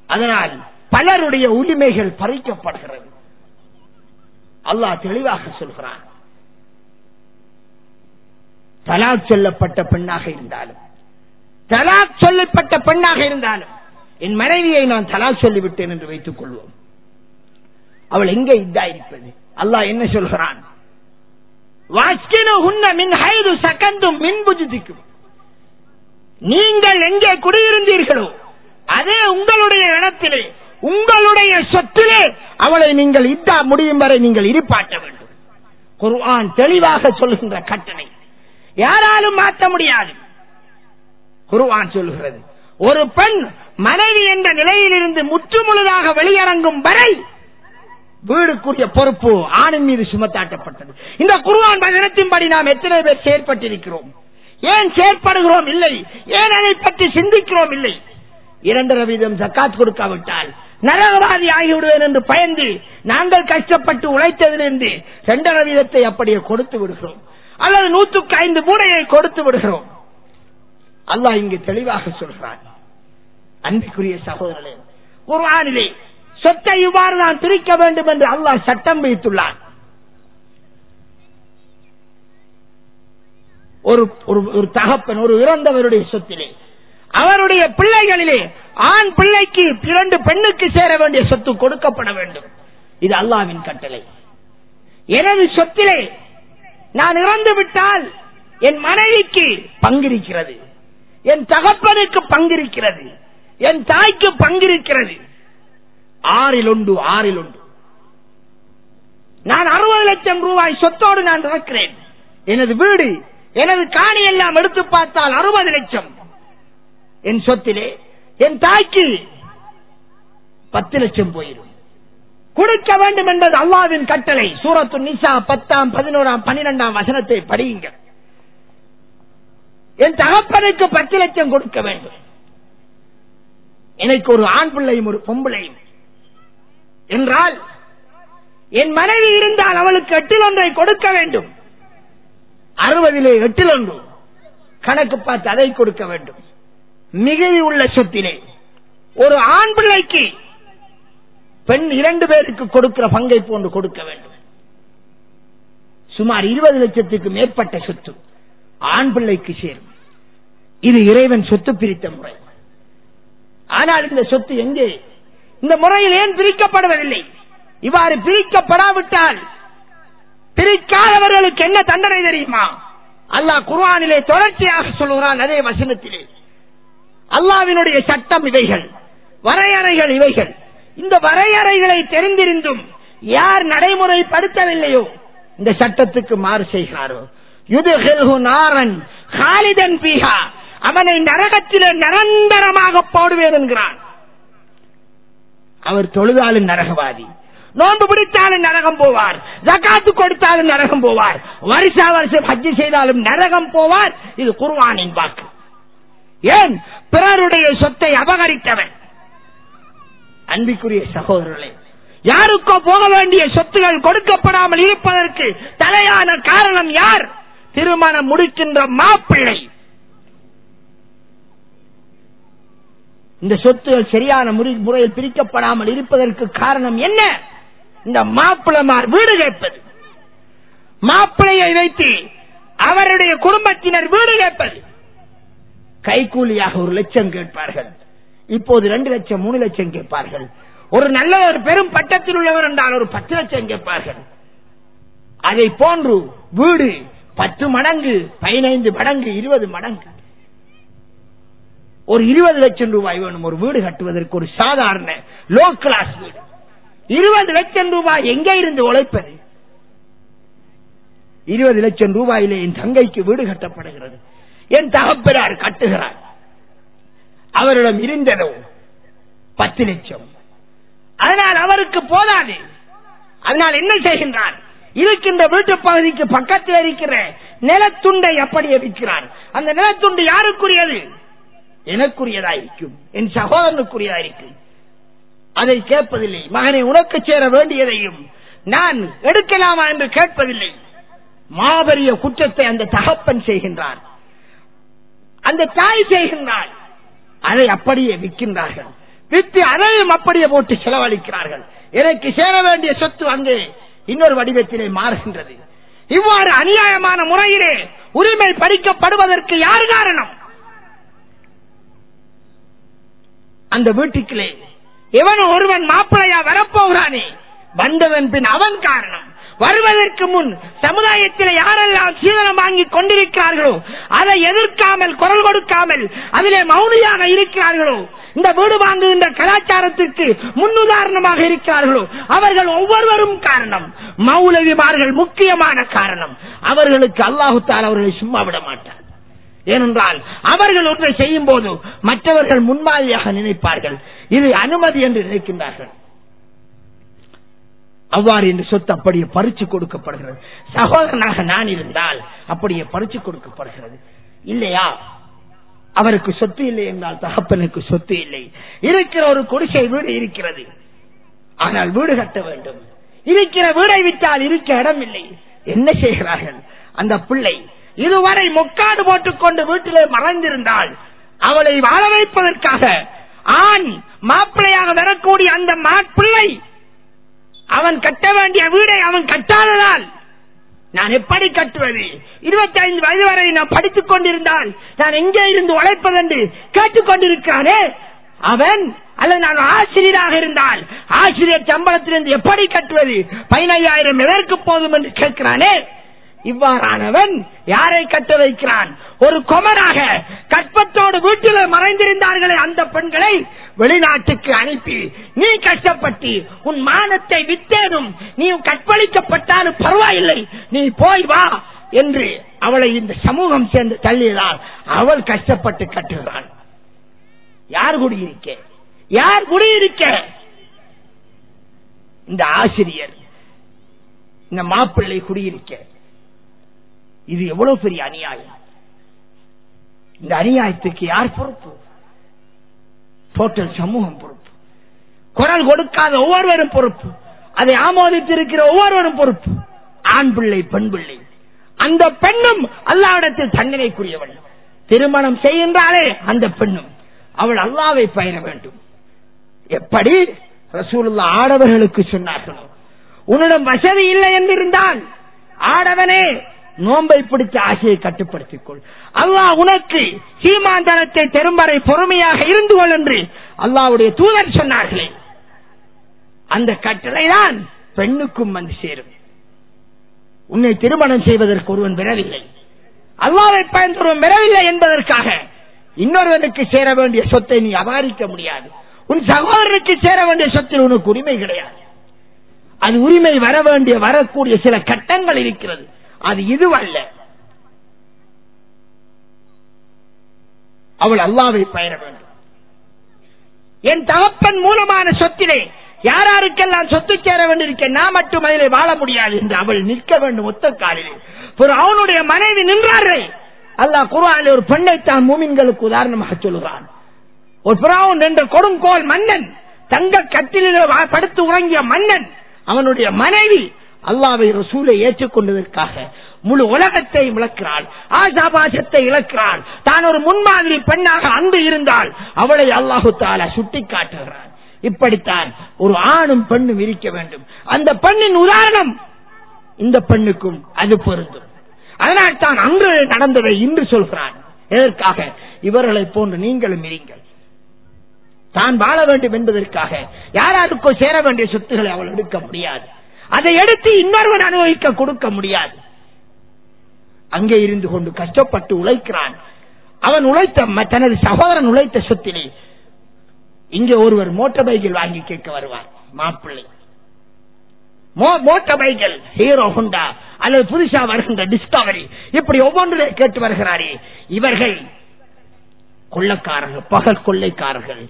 அதனால் பலருடைய உரிமைகள் பறிக்கப்படுகிறது. அல்லாஹ் தெளிவாக சொல்கிறான், தலாக் சொல்லப்பட்ட பெண்ணாக இருந்தாலும், தலாக் சொல்லப்பட்ட பெண்ணாக இருந்தாலும், என் மனைவியை நான் தலாக் சொல்லிவிட்டேன் என்று வைத்துக் கொள்வோம், அவள் எங்கே இத்தா இருப்பது? அல்லாஹ் என்ன சொல்கிறான்? நீங்கள் எங்கே குடியிருந்தீர்களோ அதே உங்களுடைய இடத்திலே, உங்களுடைய சொத்திலே அவளை நீங்கள் இத்தா முடியும் வரை நீங்கள் இருப்பாட்ட வேண்டும். குர்ஆன் தெளிவாக சொல்கின்ற கட்டளை, யாராலும் மாற்ற முடியாது. குர்ஆன் சொல்கிறது, ஒரு பெண் மனைவி என்ற நிலையிலிருந்து முற்றுமுழுதாக வெளியிறங்கும் வரை வீடுக்குரிய பொறுப்பு ஆணின் மீது சுமத்தாட்டப்பட்டது. இந்த குர்ஆன் வசனத்தின்படி நாம் எத்தனை பேர் செயற்பட்டிருக்கிறோம்? ஏன் செயற்படுகிறோம் இல்லை? ஏன் அதை பற்றி சிந்திக்கிறோம் இல்லை? 2% ஜக்காத் கொடுக்காவிட்டால் நரகவாதி ஆகிவிடுவேன் என்று பயந்து நாங்கள் கஷ்டப்பட்டு உழைத்ததிலிருந்து 2% அப்படியே கொடுத்து விடுகிறோம், அல்லது 105 மூடையை கொடுத்து விடுகிறோம். அல்லாஹ் இங்கு தெளிவாக சொல்கிறான். அன்பிற்குரிய சகோதரர்களே, குர்ஆனிலே சொத்தை இவ்வாறு நான் பிரிக்க வேண்டும் என்று அல்லாஹ் சட்டம் வைத்துள்ளான். ஒரு தகப்பன் ஒரு இறந்தவருடைய சொத்திலே அவருடைய பிள்ளைகளிலே ஆண் பிள்ளைக்கு 2 பெண்ணுக்கு சேர வேண்டிய சொத்து கொடுக்கப்பட வேண்டும். இது அல்லாஹ்வின் கட்டளை. எனது சொத்திலே நான் இறந்து விட்டால் என் மனைவிக்கு பங்கிருக்கிறது, என் தகப்பனுக்கு பங்கிருக்கிறது, என் தாய்க்கு பங்கிருக்கிறது. 6 1. நான் 60 லட்சம் ரூபாய் சொத்தோடு நான் இருக்கிறேன். எனது வீடு, எனது காணி எல்லாம் எடுத்து பார்த்தால் 60 லட்சம் என் சொத்திலே. என் தாய்க்கு 10 லட்சம் போயிடும். கொடுக்க வேண்டும் என்பது அல்லாஹ்வின் கட்டளை. சூரத்து நிசா 10, 11, 12 வசனத்தை படியுங்கள். என் தகப்பனுக்கு 10 லட்சம் கொடுக்க வேண்டும், எனக்கு ஒரு ஆண் பிள்ளையும் ஒரு பொம்பிளையும் என்றால், என் மனைவி இருந்தால் அவளுக்கு 8 கொடுக்க வேண்டும். 60 8 கணக்கு பார்த்து அதை கொடுக்க வேண்டும். மிகுதி உள்ள சொத்திலே ஒரு ஆண் பிள்ளைக்கு பெண் 2 பேருக்கு கொடுக்கிற பங்கை போன்று கொடுக்க வேண்டும். சுமார் 20 லட்சத்துக்கு மேற்பட்ட சொத்து ஆண் பிள்ளைக்கு சேரும். இது இறைவன் சொத்து பிரித்த முறை. ஆனால் இந்த சொத்து எங்கே? இந்த முறையில் ஏன் பிரிக்கப்படுவதில்லை? இவ்வாறு பிரிக்கப்படாவிட்டால் பிரிக்காதவர்களுக்கு என்ன தண்டனை தெரியுமா? அல்லாஹ் குர்ஆனிலே தொடர்ச்சியாக சொல்கிறான். அதே வசனத்திலே அல்லாஹ்வினுடைய சட்டம் இவைகள், வரையறைகள் இவைகள். இந்த வரையறைகளை தெரிந்திருந்தும் யார் நடைமுறைப்படுத்தவில்லையோ, இந்த சட்டத்துக்கு மாறு செய்கிறாரோ, யுத்ஹில்ஹு நாரன் காலிதன் ஃபீஹா, அவனை நரகத்திலே நிரந்தரமாக போடுவேன் என்கிறான். அவர் தொழுதாலும் நரகவாதி, நோன்பு பிடித்தாலும் நரகம் போவார், ஜகாத்து கொடுத்தாலும் நரகம் போவார், வருஷா வருஷம் ஹஜ் செய்தாலும் நரகம் போவார். இது குர்ஆனின் வாக்கு. ஏன்? பிறருடைய சொத்தை அபகரித்தவன். அன்பிற்குரிய சகோதரர்களே, யாருக்கோ போக வேண்டிய சொத்துகள் கொடுக்கப்படாமல் இருப்பதற்கு தலையான காரணம் யார்? திருமணம் முடிக்கின்ற மாப்பிள்ளை. இந்த சொத்துகள் சரியான முறையில் பிரிக்கப்படாமல் இருப்பதற்கு காரணம் என்ன? இந்த மாப்பிளமார் வீடு கேட்பது, மாப்பிளையை வைத்து அவருடைய குடும்பத்தினர் வீடு கேட்பது. கைக்கூலியாக 1 லட்சம் கேட்பார்கள், இப்போது 2 லட்சம் 3 லட்சம் கேட்பார்கள். ஒரு நல்ல ஒரு பெரும் பட்டத்தில் உள்ளவர் என்றால் ஒரு 10 லட்சம் கேட்பார்கள். அதை போன்று வீடு 10 மடங்கு, 15 மடங்கு, 20 மடங்கு. ஒரு 20 லட்சம் ரூபாய் வேணும் ஒரு வீடு கட்டுவதற்கு, ஒரு சாதாரண லோ கிளாஸ் வீடு. 20 லட்சம் ரூபாய் எங்கே இருந்து உழைப்பது? 20 லட்சம் ரூபாயிலே என் தங்கைக்கு வீடு கட்டப்படுகிறது, என் தகப்பனார் கட்டுகிறார். அவரிடம் இருந்ததோ 10 லட்சம். அதனால் அவருக்கு போதாது. அதனால் என்ன செய்கின்றான்? இருக்கின்ற வீட்டு பகுதிக்கு பக்கத்தில் இருக்கிற நிலத்துண்டை அப்படியே விற்கிறான். அந்த நிலத்துண்டு யாருக்குரியது? எனக்குரியதாயிருக்கும், என் சகோதரனுக்குரியதாயிருக்கும். அதை கேட்பதில்லை. மகனை உனக்கு சேர வேண்டியதையும் நான் எடுக்கலாமா என்று கேட்பதில்லை. மாபெரிய குற்றத்தை அந்த தகப்பன் செய்கின்றான், அந்த தாய் செய்கின்றாள். அதை அப்படியே விற்கின்றார்கள், விற்று அதையும் அப்படியே போட்டு செலவழிக்கிறார்கள். எனக்கு சேர வேண்டிய சொத்து அங்கே இன்னொரு வடிவத்திலே மாறுகின்றது. இவ்வாறு அநியாயமான முறையிலே உரிமை பறிக்கப்படுவதற்கு யார் காரணம்? அந்த வீட்டுக்குள்ளே எவன் ஒருவன் மாப்பிளையா வரப்போகிறானே, வந்தவன் பின் அவன் காரணம். வருவதற்கு முன் சமுதாயத்தில் யாரெல்லாம் சீதனம் வாங்கி கொண்டிருக்கிறார்களோ, அதை எதிர்க்காமல் குரல் கொடுக்காமல் அதிலே மௌனியாக இருக்கிறார்களோ, இந்த வீடு வாங்குகின்ற கலாச்சாரத்திற்கு முன்னுதாரணமாக இருக்கிறார்களோ, அவர்கள் ஒவ்வொருவரும் காரணம். மௌலவிமார்கள் முக்கியமான காரணம். அவர்களுக்கு அல்லாஹ் தஆலா அவர்களை சும்மா விட மாட்டார். ஏனென்றால் அவர்கள் ஒன்றை செய்யும் போது மற்றவர்கள் முன்மாதிரியாக நினைப்பார்கள், இது அனுமதி என்று நினைக்கின்றார்கள். அவ்வாறு இந்த சொத்து அப்படியே பறிச்சு கொடுக்கப்படுகிறது. சகோதரனாக நான் இருந்தால் அப்படியே பறிச்சு கொடுக்கப்படுகிறது. இல்லையா? அவருக்கு சொத்து இல்லை என்றால் தகப்பனுக்கு சொத்து இல்லை. இருக்கிற ஒரு குடிசை வீடு இருக்கிறது, ஆனால் வீடு கட்ட வேண்டும். இருக்கிற வீடை விட்டால் இருக்க இடம் இல்லை. என்ன செய்கிறார்கள்? அந்த பிள்ளை இதுவரை மொக்காடு போட்டுக்கொண்டு வீட்டிலே மறைந்திருந்தால் அவளை வாழ வைப்பதற்காக ஆண் மாப்பிள்ளையாக வரக்கூடிய அந்த மாப்பிள்ளை அவன் கட்ட வேண்டிய வீடை அவன் கட்டாததால் நான் எப்படி கட்டுவது? 25 வயது வரை நான் படித்துக் கொண்டிருந்தால் நான் எங்கே இருந்து உழைப்பதென்று கேட்டுக்கொண்டிருக்கிறானே அவன். அல்லது நான் ஆசிரியராக இருந்தால் ஆசிரியர் சம்பளத்திலிருந்து எப்படி கட்டுவது? 15,000 எதற்கு போதும் என்று கேட்கிறானே. இவ்வாறானவன் யாரை கட்ட வைக்கிறான்? ஒரு கொமராக கற்பத்தோடு வீட்டில் மறைந்திருந்தார்களே அந்த பெண்களை வெளிநாட்டுக்கு அனுப்பி, நீ கஷ்டப்பட்டு உன் மானத்தை வித்தேனும், நீ கற்பழிக்கப்பட்டாலும் பரவாயில்லை, நீ போய் வா என்று அவளை இந்த சமூகம் சேர்ந்து தள்ளியதால் அவள் கஷ்டப்பட்டு கட்டுகிறாள். யார் குடியிருக்க? யார் குடியிருக்க? இந்த ஆசிரியர் இந்த மாப்பிள்ளை குடியிருக்க, இது எவ்வளவு பெரிய அநியாயம். இந்த அநியாயத்துக்கு யார் பொறுப்பு? டோட்டல் சமூகம் பொறுப்பு. குரல் கொடுக்காத ஒவ்வொருவரும் பொறுப்பு. அதை ஆமோதித்திருக்கிற ஒவ்வொருவரும் பொறுப்பு. ஆண் பிள்ளை பெண் பிள்ளை, அந்த பெண்ணும் அல்லாஹ்விடத்தில் தண்டனைக்குரியவள். திருமணம் செய்கின்றாலே அந்த பெண்ணும் அவள் அல்லாஹ்வை பயிர வேண்டும். எப்படி ரசூலுல்லாஹ் ஆடவர்களுக்கு சொன்னார்களோ, உன்னிடம் வசதி இல்லை என்றிருந்தால் ஆடவனே நோன்பை பிடித்த ஆசையை கட்டுப்படுத்திக் கொள், அல்லாஹ் உனக்கு சீமாந்தனத்தை தெரும்பரை பொறுமையாக இருந்து கொள் என்று அல்லாஹ்வுடைய தூதர் சொன்னார்களே, அந்த கட்டளைதான் பெண்ணுக்கும் வந்து சேரும். உன்னை திருமணம் செய்வதற்கு ஒருவன் பெறவில்லை, அல்லாஹ்வை பயன்படுவன் பெறவில்லை என்பதற்காக இன்னொருவனுக்கு சேர வேண்டிய சொத்தை நீ அபகரிக்க முடியாது. உன் சகோதரனுக்கு சேர வேண்டிய சொத்தில் உனக்கு உரிமை கிடையாது. அது உரிமை வர வேண்டிய வரக்கூடிய சில கட்டங்கள் இருக்கிறது. அது இதுவல்ல. அவள் அல்லாஹ்வை பயிர வேண்டும். என் தகப்பன் மூலமான சொத்திலே யாராருக்கெல்லாம் சொத்து சேர வேண்டியிருக்க, நான் மட்டும் அதிலே வாழ முடியாது என்று அவள் நிற்க வேண்டும் ஒத்த காலிலே. அவனுடைய மனைவி நின்றார்கள். அல்லாஹ் குர்ஆனில் ஒரு பெண்ணைத்தான் மூமின்களுக்கு உதாரணமாக சொல்லுகிறான். ஒரு பிராவுன் என்ற கொடுங்கோல் மன்னன், தங்க கட்டிலே படுத்து உறங்கிய மன்னன், அவனுடைய மனைவி அல்லாஹ்வை ரசூலை ஏற்றுக்கொண்டதற்காக முழு உலகத்தை இழக்கிறாள், ஆசாபாசத்தை இழக்கிறாள். தான் ஒரு முன்மாதிரி பெண்ணாக அங்கு இருந்தால் அவளை அல்லாஹு தஆலா சுட்டி காட்டுகிறான். இப்படித்தான் ஒரு ஆணும் பெண்ணும் இருக்க வேண்டும். அந்த பெண்ணின் உதாரணம் இந்த பெண்ணுக்கும் அது பொருந்தும். அதனால் தான் அன்று நடந்ததை இன்று சொல்கிறான். எதற்காக? இவர்களை போன்று நீங்களும் இருங்கள். தான் வாழ வேண்டும் என்பதற்காக யாராருக்கோ சேர வேண்டிய சொத்துக்களை அவள் எடுக்க முடியாது. அதை எடுத்து இன்னொருவன் அனுபவிக்க கொடுக்க முடியாது. அங்கே இருந்து கொண்டு கஷ்டப்பட்டு உழைக்கிறான். அவன் உழைத்த தனது சகோதரன் உழைத்த சொத்திலே இங்கே ஒருவர் மோட்டார் பைக்கில் வாங்கி கேட்க வருவார். மாப்பிள்ளை மோட்டார் பைக்கில் ஹீரோ ஹோண்டா அல்லது புதுசா வருகின்ற டிஸ்கவரி, இப்படி ஒவ்வொன்றிலே கேட்டு வருகிறாரே, இவர்கள் கொள்ளைக்காரர்கள், பகல் கொள்ளைக்காரர்கள்,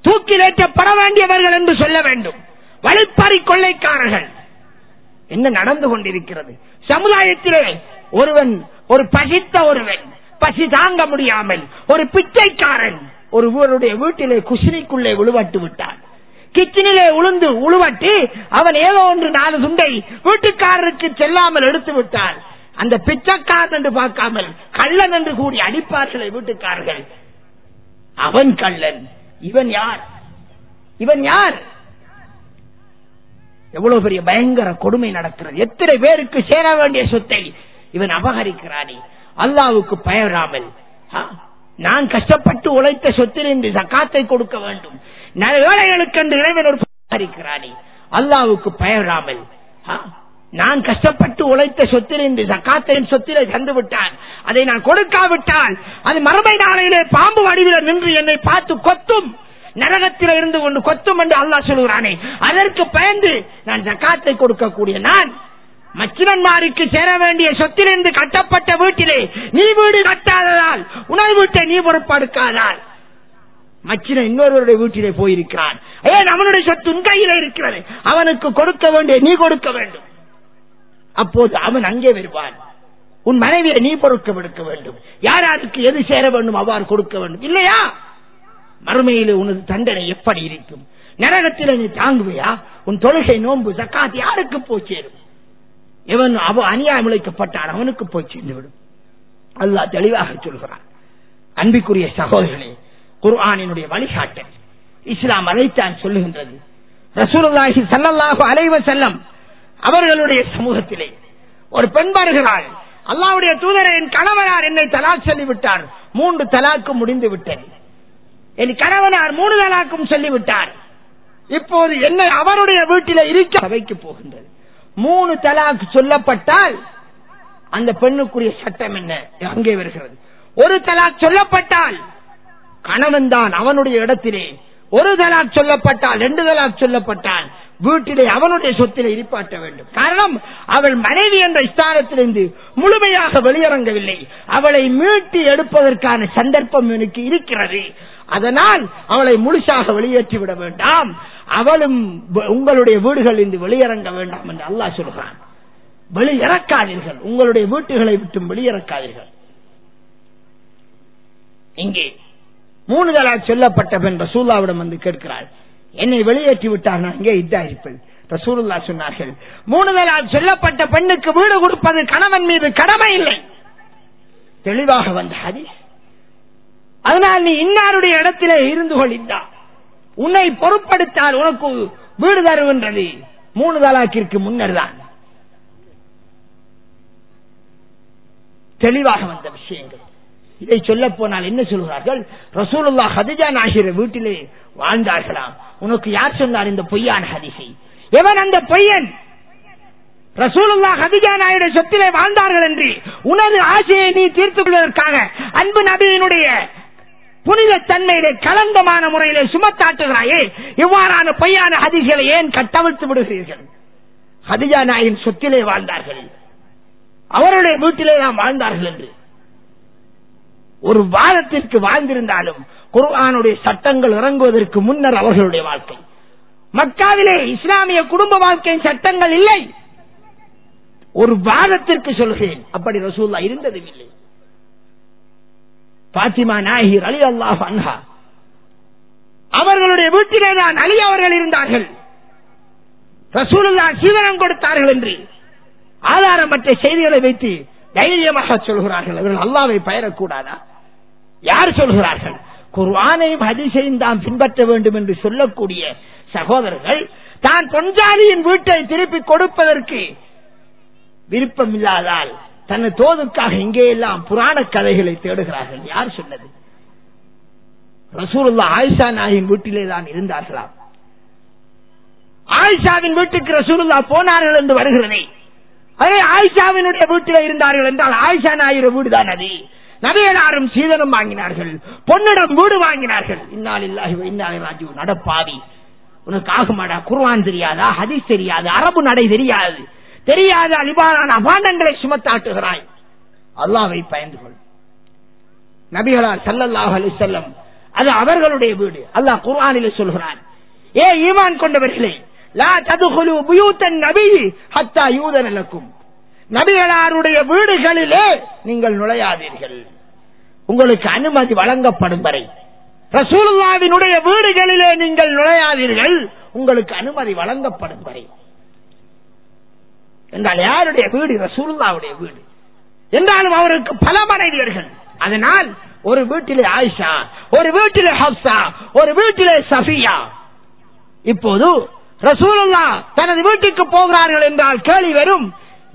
தூக்கிலேற்றப்பட வேண்டியவர்கள் என்று சொல்ல வேண்டும். வழிப்பறி கொள்ளைக்காரர்கள். என்ன நடந்து கொண்டிருக்கிறது சமுதாயத்திலே? ஒருவன், ஒரு பசித்த ஒருவன், பசி தாங்க முடியாமல் ஒரு பிச்சைக்காரன் ஒருவருடைய வீட்டிலே குசினிக்குள்ளே உழுவட்டு விட்டான். கிச்சனிலே உளுந்து உழுவட்டி அவன் ஏதோ ஒன்று 4 துண்டை வீட்டுக்காரருக்கு செல்லாமல் எடுத்து விட்டான். அந்த பிச்சைக்காரன் என்று பார்க்காமல் கள்ளன் என்று கூடி அடிப்பார்களை வீட்டுக்காரர்கள். அவன் கள்ளன், இவன் யார்? இவன் யார்? எவ்வளவு பெரிய பயங்கர கொடுமை நடக்கிறது. எத்தனை பேருக்கு சேர வேண்டிய சொத்தை இவன் அபகரிக்கிறானே. அல்லாஹ்வுக்கு பயராமல் நான் கஷ்டப்பட்டு உழைத்த சொத்திலிருந்து ஜகாத்தை கொடுக்க வேண்டும், ஏழைகளுக்கு என்று இறைவன் ஒரு அபகரிக்கிறானே. அல்லாஹ்வுக்கு பயராமல் நான் கஷ்டப்பட்டு உழைத்த சொத்திலிருந்து ஜகாத்தை சொத்திலே தந்து விட்டான், அதை நான் கொடுக்காவிட்டால் அது மறுமை நாளையிலே பாம்பு வடிவில் நின்று என்னை பார்த்து கொத்தும், நரகத்தில் இருந்து கொண்டு கொத்தும் என்று அல்லாஹ் சொல்கிறானே. அதற்கு பயந்து நான் ஜகாத்தை கொடுக்கக்கூடிய நான் மச்சினன்மாருக்கு சேர வேண்டிய சொத்திலிருந்து கட்டப்பட்ட வீட்டிலே நீ வீடு கட்டாததால் உணவு வீட்டை நீ பொறுப்பெடுக்காதால் மச்சினன் இன்னொருவருடைய வீட்டிலே போயிருக்கிறான். ஏன்? அவனுடைய சொத்து உன் கையிலே இருக்கிறது, அவனுக்கு கொடுக்க வேண்டிய நீ கொடுக்க வேண்டும். அப்போது அவன் அங்கே வருவான். உன் மனைவியை நீ பொறுக்க எடுக்க வேண்டும். யாராருக்கு எது சேர வேண்டும் அவ்வாறு கொடுக்க வேண்டும். இல்லையா? மறுமையிலே உனது தண்டனை எப்படி இருக்கும்? நரகத்தில் நீ தாங்குவையா? உன் தொழுகை, நோன்பு, ஜகாத் யாருக்கு போய் சேரும்? எவன் அநியாயம் இழைக்கப்பட்டான் அவனுக்கு போய் சேர்ந்து விடும். அல்லாஹ் தெளிவாக சொல்கிறான். அன்பிற்குரிய சகோதரர்களே, குர்ஆனினுடைய வழிகாட்டல் இஸ்லாம் அதைத்தான் சொல்லுகின்றது. ரசூலுல்லாஹி ஸல்லல்லாஹு அலைஹி வஸல்லம் அவர்களுடைய சமூகத்திலே ஒரு பெண் வருகிறாள். அல்லாஹ்வுடைய தூதரே, என் கணவனார் என்னை தலாக் சொல்லிவிட்டார், 3 தலாக்கு முடிந்து விட்டது. என் கணவனார் 3 தலாக்கும் சொல்லிவிட்டார். இப்போது என்னை அவருடைய வீட்டில் இருக்க சபைக்கு போகின்றது. 3 தலாக் சொல்லப்பட்டால் அந்த பெண்ணுக்குரிய சட்டம் என்ன? அங்கே வருகிறது. 1 தலாக் சொல்லப்பட்டால் கணவன் தான் அவனுடைய இடத்திலே, 1 தலாக் சொல்லப்பட்டால் 2 தலாக் சொல்லப்பட்டால் வீட்டிலே அவனுடைய சொத்திலே இருப்பாட்ட வேண்டும். காரணம், அவள் மனைவி என்ற ஸ்தானத்திலிருந்து முழுமையாக வெளியிறங்கவில்லை. அவளை மீட்டி எடுப்பதற்கான சந்தர்ப்பம் எனக்கு இருக்கிறது. அதனால் அவளை முழுசாக வெளியேற்றி விட வேண்டாம். அவளும் உங்களுடைய வீடுகள் இருந்து வெளியிறங்க வேண்டாம் என்று அல்லாஹ் சொல்கிறான். வெளியிறக்காதீர்கள், உங்களுடைய வீட்டுகளை விட்டு வெளியிறக்காதீர்கள். இங்கே 3 தலாக் சொல்லப்பட்ட பெண் ரசூலுல்லாஹ்விடம் வந்து கேட்கிறாள், என்னை வெளியேற்றி விட்டார், நான் இங்கே இதா இருப்பேன். ரசூலுல்லாஹ் சொன்னார்கள், 3 தலாக் சொல்லப்பட்ட பெண்ணுக்கு வீடு கொடுப்பது கணவன் மீது கடமை இல்லை. தெளிவாக வந்த ஹதீஸ். அதனால் நீ இன்னாருடைய இடத்திலே இருந்து கொள்ளிந்தா உன்னை பொறுப்படுத்தால் உனக்கு வீடு தருகின்றது 3 தலாக்கிற்கு முன்னர் தான். தெளிவாக வந்த விஷயங்கள். இதை சொல்ல போனால் என்ன சொல்கிறார்கள், ரசூலுல்லாஹ் ஹதீஜா நாயகிற வீட்டிலே வாழ்ந்தார்களாம். உனக்கு யார் சொன்னார் இந்த பொய்யான ஹதீஸை? எவன் அந்த பொய்யன்? ரசூலுல்லாஹ் ஹதீஜா நாயுடைய சொத்திலே வாழ்ந்தார்கள் என்று உனது ஆசையை நீ தீர்த்துக் கொள்வதற்காக அன்பு நபியினுடைய புனித தன்மையிலே கலங்கமான முறையிலே சுமத்தாட்டுகிறாயே, இவ்வாறான பொய்யான ஹதீஸ்களை ஏன் கட்டவிழ்த்து விடுகிறீர்கள்? ஹதீஜா நாயின் சொத்திலே வாழ்ந்தார்கள், அவருடைய வீட்டிலே நாம் வாழ்ந்தார்கள் என்று ஒரு வாதத்திற்கு வாழ்ந்திருந்தாலும் குர்ஆனுடைய சட்டங்கள் இறங்குவதற்கு முன்னர் அவர்களுடைய வாழ்க்கை, மக்காவிலே இஸ்லாமிய குடும்ப வாழ்க்கையின் சட்டங்கள் இல்லை. ஒரு வாதத்திற்கு சொல்கிறேன், அப்படி ரசூலுல்லாஹ் இருந்ததும் இல்லை. பாத்திமா நாயகி ரலியல்லாஹு அன்ஹா அவர்களுடைய வீட்டிலே தான் அலி அவர்கள் இருந்தார்கள். ரசூலுல்லாஹ் சீதனம் கொடுத்தார்கள் என்று ஆதாரமற்ற செய்திகளை வைத்து தைரியமாக சொல்கிறார்கள். அவர்கள் அல்லாஹ்வை பயரக்கூடாதா? யார் சொல்கிறார்கள்? குர்ஆனையும் ஹதீஸையும் தான் பின்பற்ற வேண்டும் என்று சொல்லக்கூடிய சகோதரர்கள் தான் பொஞ்சாலியின் வீட்டை திருப்பி கொடுப்பதற்கு விருப்பம் இல்லாதால் தன்னை தோதுக்காக இங்கே எல்லாம் புராண கதைகளை தேடுகிறார்கள். யார் சொன்னது? ரசூலுல்லாஹ் ஆயிஷா நாயின் வீட்டிலே தான் இருந்தார்களா? ஆயிஷாவின் வீட்டுக்கு ரசூலுல்லாஹ் போனார்கள் என்று வருகிறதே, அதே ஆயிஷாவினுடைய வீட்டிலே இருந்தார்கள் என்றால் ஆயிஷா நாயுடைய வீடுதான் அது. நபியலாரும் சீதனம் வாங்கினார்கள், பொன்னிடம் வீடு வாங்கினார்கள். இன்னா லில்லாஹி வ இன்னா இலைஹி ராஜிஊன். நடப்பாவி, உனக்கு ஆகுமாடா? குர்ஆன் தெரியாதா? ஹதீஸ் தெரியாது? அரபு நடை தெரியாது? தெரியாத அலிபாரான அபாண்டங்களை சுமத்தாட்டுகிறாய். அல்லாஹ்வை பயந்து கொள். நபிகளார் ஸல்லல்லாஹு அலைஹி வஸல்லம் அது அவர்களுடைய வீடு. அல்லாஹ் குர்ஆனிலே சொல்கிறான், ஏ ஈமான் கொண்டவர்களே, லா ததுகுலு புயூத்தன் நபி ஹத்தா யூதன லக்கும். நபிகளாருடைய வீடுகளிலே நீங்கள் நுழையாதீர்கள், உங்களுக்கு அனுமதி வழங்கப்படும் வரை. ரசூலுல்லாஹ்வினுடைய வீடுகளிலே நீங்கள் நுழையாதீர்கள், உங்களுக்கு அனுமதி வழங்கப்படும் வரை. என்றால் யாருடைய வீடு? ரசூலுல்லாஹ்வுடைய வீடு. என்றாலும் அவருக்கு பல மனைவியர்கள். அதனால் ஒரு வீட்டிலே ஆயிஷா, ஒரு வீட்டிலே ஹப்ஸா, ஒரு வீட்டிலே சஃபியா. இப்போது ரசூலுல்லாஹ் தனது வீட்டுக்கு போகிறார்கள் என்றால் கேள்வி வரும்,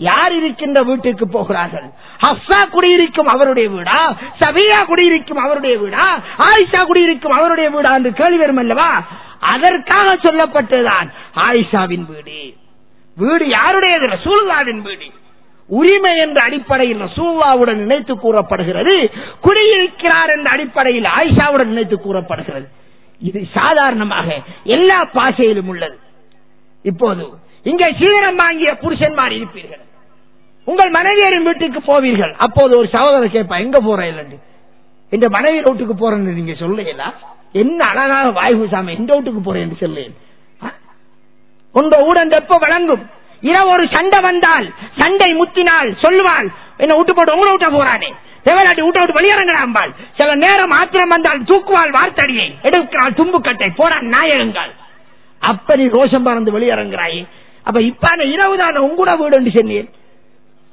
யார் இருக்கின்ற வீட்டுக்கு போகிறார்கள்? ஹப்ஸா குடியிருக்கும் அவருடைய வீடா? சஃபியா குடியிருக்கும் அவருடைய வீடா? ஆயிஷா குடியிருக்கும் அவருடைய வீடா என்று கேள்வி வரும் அல்லவா? அதற்காக சொல்லப்பட்டதுதான் ஆயிஷாவின் வீடு. வீடு யாருடையது? ரசூலுல்லாஹ்வின் வீடு. உரிமை என்ற அடிப்படையில் ரசூலுல்லாஹ்வுடன் நினைத்து கூறப்படுகிறது, குடியிருக்கிறார் என்ற அடிப்படையில் ஆயிஷாவுடன் நினைத்து கூறப்படுகிறது. இது சாதாரணமாக எல்லா பாஷையிலும் உள்ளது. இப்போது இங்கே சீதனம் வாங்கிய புருஷன்மார் இருப்பீர்கள், உங்கள் மனைவியரின் வீட்டுக்கு போவீர்கள். அப்போது ஒரு சகோதரர் கேட்பா, எங்க போறேன்? இந்த மனைவி வீட்டுக்கு போறேன்னு நீங்க சொல்லலா? என்ன அழகாக வாய்வு சாமி, இந்த வீட்டுக்கு போறேன் என்று சொல்லேன். உங்க ஊடன் எப்ப வழங்கும்? இரவு ஒரு சண்டை வந்தால், சண்டை முத்தினால் சொல்லுவாள், என்ன விட்டு போட்டு உங்களை விட்ட போறானே, தேவலாட்டி விட்டு விட்டு வெளியிறங்கலாம்பாள். சில நேரம் ஆத்திரம் வந்தால் தூக்குவாள், வார்த்தடியை எடுக்கிறாள், தும்புக்கட்டை போறான் நாயகங்கால். அப்ப நீ ரோஷம் பறந்து வெளியிறங்குறாயே. அப்ப இப்ப இரவு தான் உங்களோட வீடு என்று சொன்னேன்,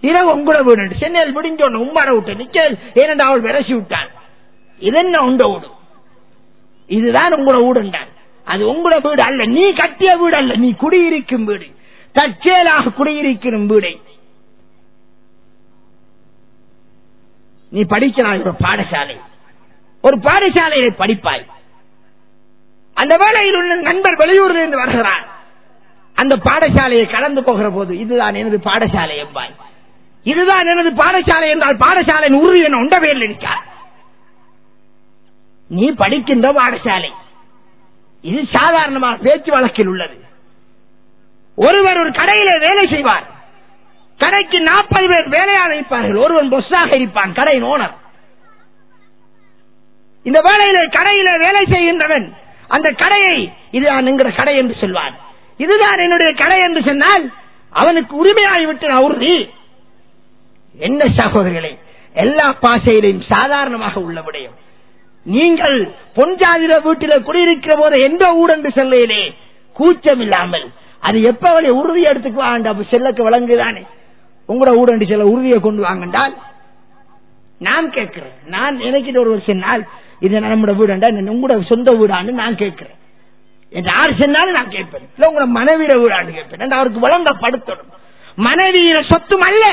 இரவு உங்களோட வீடு என்று சென்னையில் விடிஞ்சோன்னு உம்மாட விட்டு நிக்கல், ஏனென்று அவள் விரசி விட்டாள். இதென்ன உண்ட வீடு? இதுதான் உங்களோட வீடுண்டான். அது உங்களோட வீடு அல்ல, நீ கட்டிய வீடு அல்ல, நீ குடியிருக்கும் வீடு, தற்செயலாக குடியிருக்கும் வீடை. நீ படிக்கிறாய் ஒரு பாடசாலை, ஒரு பாடசாலையை படிப்பாய். அந்த வேளையில் உள்ள நண்பர் வெளியூரில் இருந்து வருகிறார். அந்த பாடசாலையை கடந்து போகிற போது, இதுதான் எனது பாடசாலை எம்பாய், இதுதான் எனது பாடசாலை என்றால் பாடசாலையின் உறுதி என உண்டவையில் இருக்கார். நீ படிக்கின்ற பாடசாலை இது சாதாரணமாக பேச்சு வழக்கில் உள்ளது. ஒருவர் ஒரு கடையிலே வேலை செய்வார், கடைக்கு 40 பேர் வேலையாக இருப்பார்கள், ஒருவன் பொஸ்ஸாக இருப்பான், கடையின் ஓனர். இந்த வேலையிலே கடையிலே வேலை செய்கின்றவன் அந்த கடையை இதுதான் என்கிற கடை என்று சொல்வான். இதுதான் என்னுடைய கடை என்று சொன்னால் அவனுக்கு உரிமையாகிவிட்டு உறுதி. என்ன சகோதரர்களே, எல்லா பாசையிலும் சாதாரணமாக உள்ள விடயம். நீங்கள் பொன்ஜாதிர வீட்டில் குடியிருக்கிற போது எந்த ஊர் என்று சொல்லையிலே கூச்சம் இல்லாமல் அது எப்ப உறுதி எடுத்துக்குவாங்க செல்லக்கு வழங்குதானே. உங்களோட ஊர் என்று சொல்ல உறுதியை கொண்டு வாங்கண்டால் நான் கேட்கிறேன். நான் எனக்கு ஒரு சொன்னால் இது நம்மளோட வீடுண்டா உங்களோட சொந்த வீடான்னு நான் கேட்கிறேன். யாரு சொன்னாலும் நான் கேட்பேன். இல்ல உங்களோட மனைவியிட வீடான்னு கேட்பேன். அவருக்கு வழங்கப்படுத்தணும். மனைவியிட சொத்தும் அல்ல,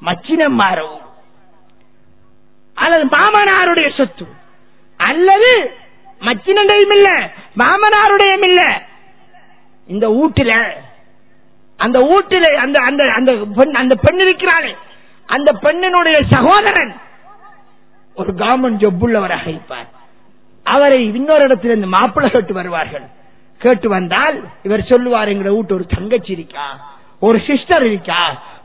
மச்சினம் மாறவும் அல்லது மாமனாருடைய சொத்து அல்லது மச்சினையும் இல்ல மாமனாருடையும் இல்ல. இந்த வீட்டில அந்த பெண் இருக்கிறாளே, அந்த பெண்ணினுடைய சகோதரன் ஒரு கவர்மெண்ட் ஜாப் உள்ளவராக இருப்பார். அவரை இன்னொரு இடத்திலிருந்து மாப்பிள்ளை கேட்டு வருவார்கள். கேட்டு வந்தால் இவர் சொல்லுவார், எங்க வீட்டு ஒரு தங்கச்சி இருக்கா, ஒரு சிஸ்டர் இருக்கா,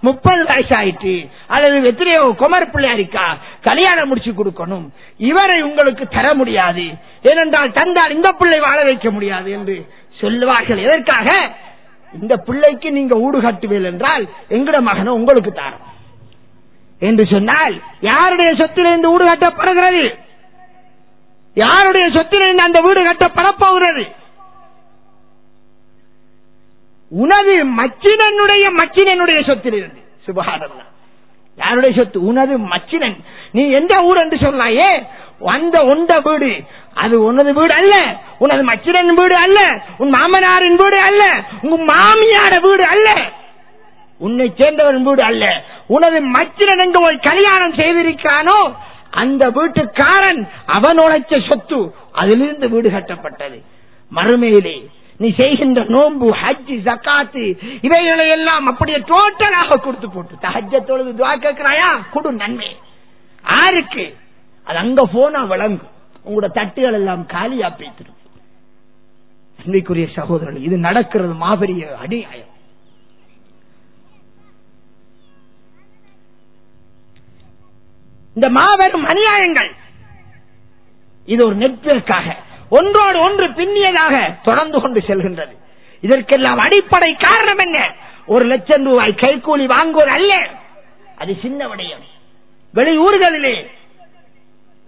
30 வயசாயிட்டு அல்லது எத்தனையோ குமர் பிள்ளையா இருக்கா, கல்யாணம் முடிச்சு கொடுக்கணும், இவரை உங்களுக்கு தர முடியாது, ஏனென்றால் தந்தால் இந்த பிள்ளை வாழ வைக்க முடியாது என்று சொல்லுவார்கள். எதற்காக? இந்த பிள்ளைக்கு நீங்க ஊடு கட்டுவீர்கள் என்றால் எங்கட மகனை உங்களுக்கு தரும் என்று சொன்னால் யாருடைய சொத்திலிருந்து ஊடு கட்டப்படுகிறது? யாருடைய சொத்திலிருந்து அந்த வீடு கட்டப்படப்போகிறது? உனது மச்சினனுடைய சொத்திலிருந்து. சுபஹானல்லாஹ். யாருடைய சொத்து? உனது மச்சினன். நீ எந்த ஊர் என்று சொன்னாயே அந்த உண்ட வீடு அது உனது வீடு அல்ல, உனது மச்சினன் வீடு அல்ல, உன் மாமனாரின் வீடு அல்ல, உங்க மாமியார வீடு அல்ல, உன்னை சேர்ந்தவன் வீடு அல்ல. உனது மச்சினன் எங்க போய் கல்யாணம் செய்திருக்கானோ அந்த வீட்டுக்காரன் அவன் உழைச்ச சொத்து, அதிலிருந்து வீடு கட்டப்பட்டது. மறுமையிலே நீ செய்கின்ற நோன்பு, ஹஜ்ஜி, ஜகாத்து இவைகளை எல்லாம் அப்படியே டோட்டலாக கொடுத்து போட்டு தஹஜ்ஜத்தோடு துஆ கேட்கிறாயா, கொடு நன்மை. யாருக்கு? அது அங்க போனா விளங்கும். உங்களோட தட்டுகள் எல்லாம் காலியா பேத்திடும். அன்றைக்குரிய சகோதரர்கள், இது நடக்கிறது மாபெரிய அநியாயம். இந்த மாபெரும் அநியாயங்கள் இது ஒரு நெட்வொர்க்காக ஒன்றோடு ஒன்று பின்னியதாக தொடர்ந்து கொண்டு செல்கின்றது. இதற்கெல்லாம் அடிப்படை காரணம் என்ன? 1 லட்சம் ரூபாய் கைக்கூலி வாங்குவது அல்ல, அது சின்ன விடயம். வெளியூர்களிலே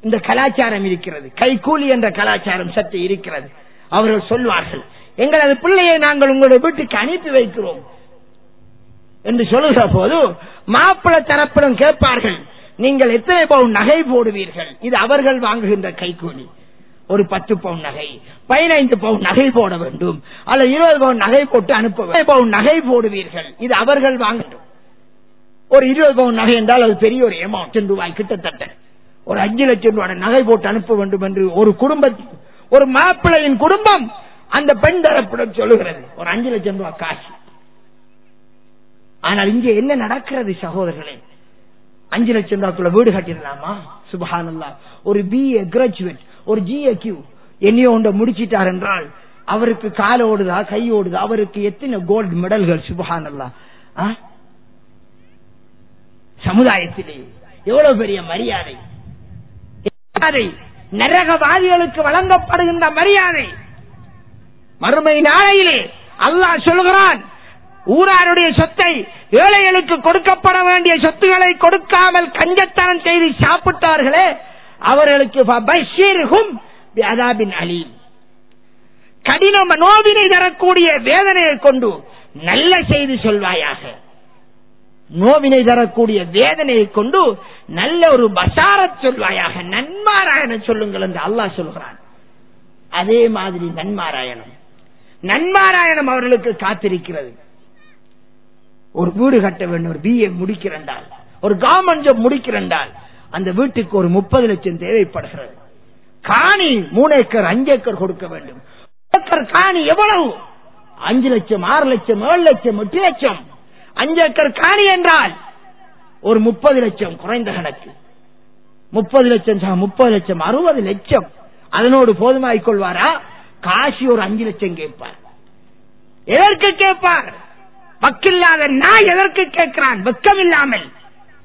இந்த கலாச்சாரம் இருக்கிறது, கைக்கூலி என்ற கலாச்சாரம் சற்று இருக்கிறது. அவர்கள் சொல்வார்கள், எங்களது பிள்ளையை நாங்கள் உங்களுடைய வீட்டுக்கு அனுப்பி வைக்கிறோம் என்று சொல்லுகிற போது மாப்பிள்ளை தரப்பிடம் கேட்பார்கள், நீங்கள் எத்தனை பவுன் நகை போடுவீர்கள்? இது அவர்கள் வாங்குகின்ற கைக்கூலி. ஒரு 10 பவுன் நகை, 15 பவுன் நகை போட வேண்டும், அல்ல 20 பவுன் நகை போட்டு அனுப்ப பவுன் நகை போடுவீர்கள், இது அவர்கள் வாங்கட்டும். ஒரு 20 பவுன் நகை என்றால் அது பெரிய ஒரு அமௌண்ட் ரூபாய், கிட்டத்தட்ட ஒரு 5 லட்சம் ரூபாய் நகை போட்டு அனுப்ப வேண்டும் என்று ஒரு மாப்பிள்ளையின் குடும்பம் அந்த பெண் தரப்பிடம் சொல்லுகிறது, ஒரு 5 லட்சம் ரூபாய் காசு. ஆனால் இங்கே என்ன நடக்கிறது சகோதரர்களே? 5 லட்சம் ரூபாய்க்குள்ள வீடு கட்டிடலாமா? சுப்ஹானல்லாஹ். ஒரு BA கிராஜுவேட், ஒரு GAQ என்னையோ ஒன்றை முடிச்சிட்டார் என்றால் அவருக்கு கால ஓடுதா கை ஓடுதா, அவருக்கு எத்தனை கோல்டு மெடல்கள். சுப்ஹானல்லாஹ். சமுதாயத்திலே எவ்வளவு பெரிய மரியாதை, நரகவாதிகளுக்கு வழங்கப்படுகின்ற மரியாதை. மறுமை நாளையிலே அல்லாஹ் சொல்கிறான், ஊராருடைய சொத்தை, ஏழைகளுக்கு கொடுக்கப்பட வேண்டிய சொத்துக்களை கொடுக்காமல் கஞ்சத்தனம் செய்து சாப்பிட்டார்களே அவர்களுக்கு கடினம் நோவினை தரக்கூடிய வேதனையை கொண்டு நல்ல செய்தி சொல்வாயாக. நோவினை தரக்கூடிய வேதனையை கொண்டு நல்ல ஒரு பசாரத் சொல்வாயாக, நன்மாராயணம் சொல்லுங்கள் என்று அல்லாஹ் சொல்கிறான். அதே மாதிரி நன்மாராயணம் அவர்களுக்கு காத்திருக்கிறது. ஒரு வீடு கட்ட வேண்டும், ஒரு BA முடிக்கிறண்டால், ஒரு கவர்மெண்ட் ஜாப் முடிக்கிறண்டால் அந்த வீட்டுக்கு ஒரு 30 லட்சம் தேவைப்படுகிறது. காணி 3 ஏக்கர் 5 ஏக்கர் கொடுக்க வேண்டும். ஏக்கர் காணி எவ்வளவு? 5 லட்சம் 6 லட்சம் 7 லட்சம் 8 லட்சம். 5 ஏக்கர் காணி என்றால் ஒரு 30 லட்சம் குறைந்த கணக்கு. 30 லட்சம் 30 லட்சம் 60 லட்சம். அதனோடு போதுமாய்க் கொள்வாரா? காசி ஒரு 5 லட்சம் கேட்பார். எதற்கு கேட்பார்? வக்கில்லாத நாய் எதற்கு கேட்கிறான்? வெக்கம் இல்லாமல்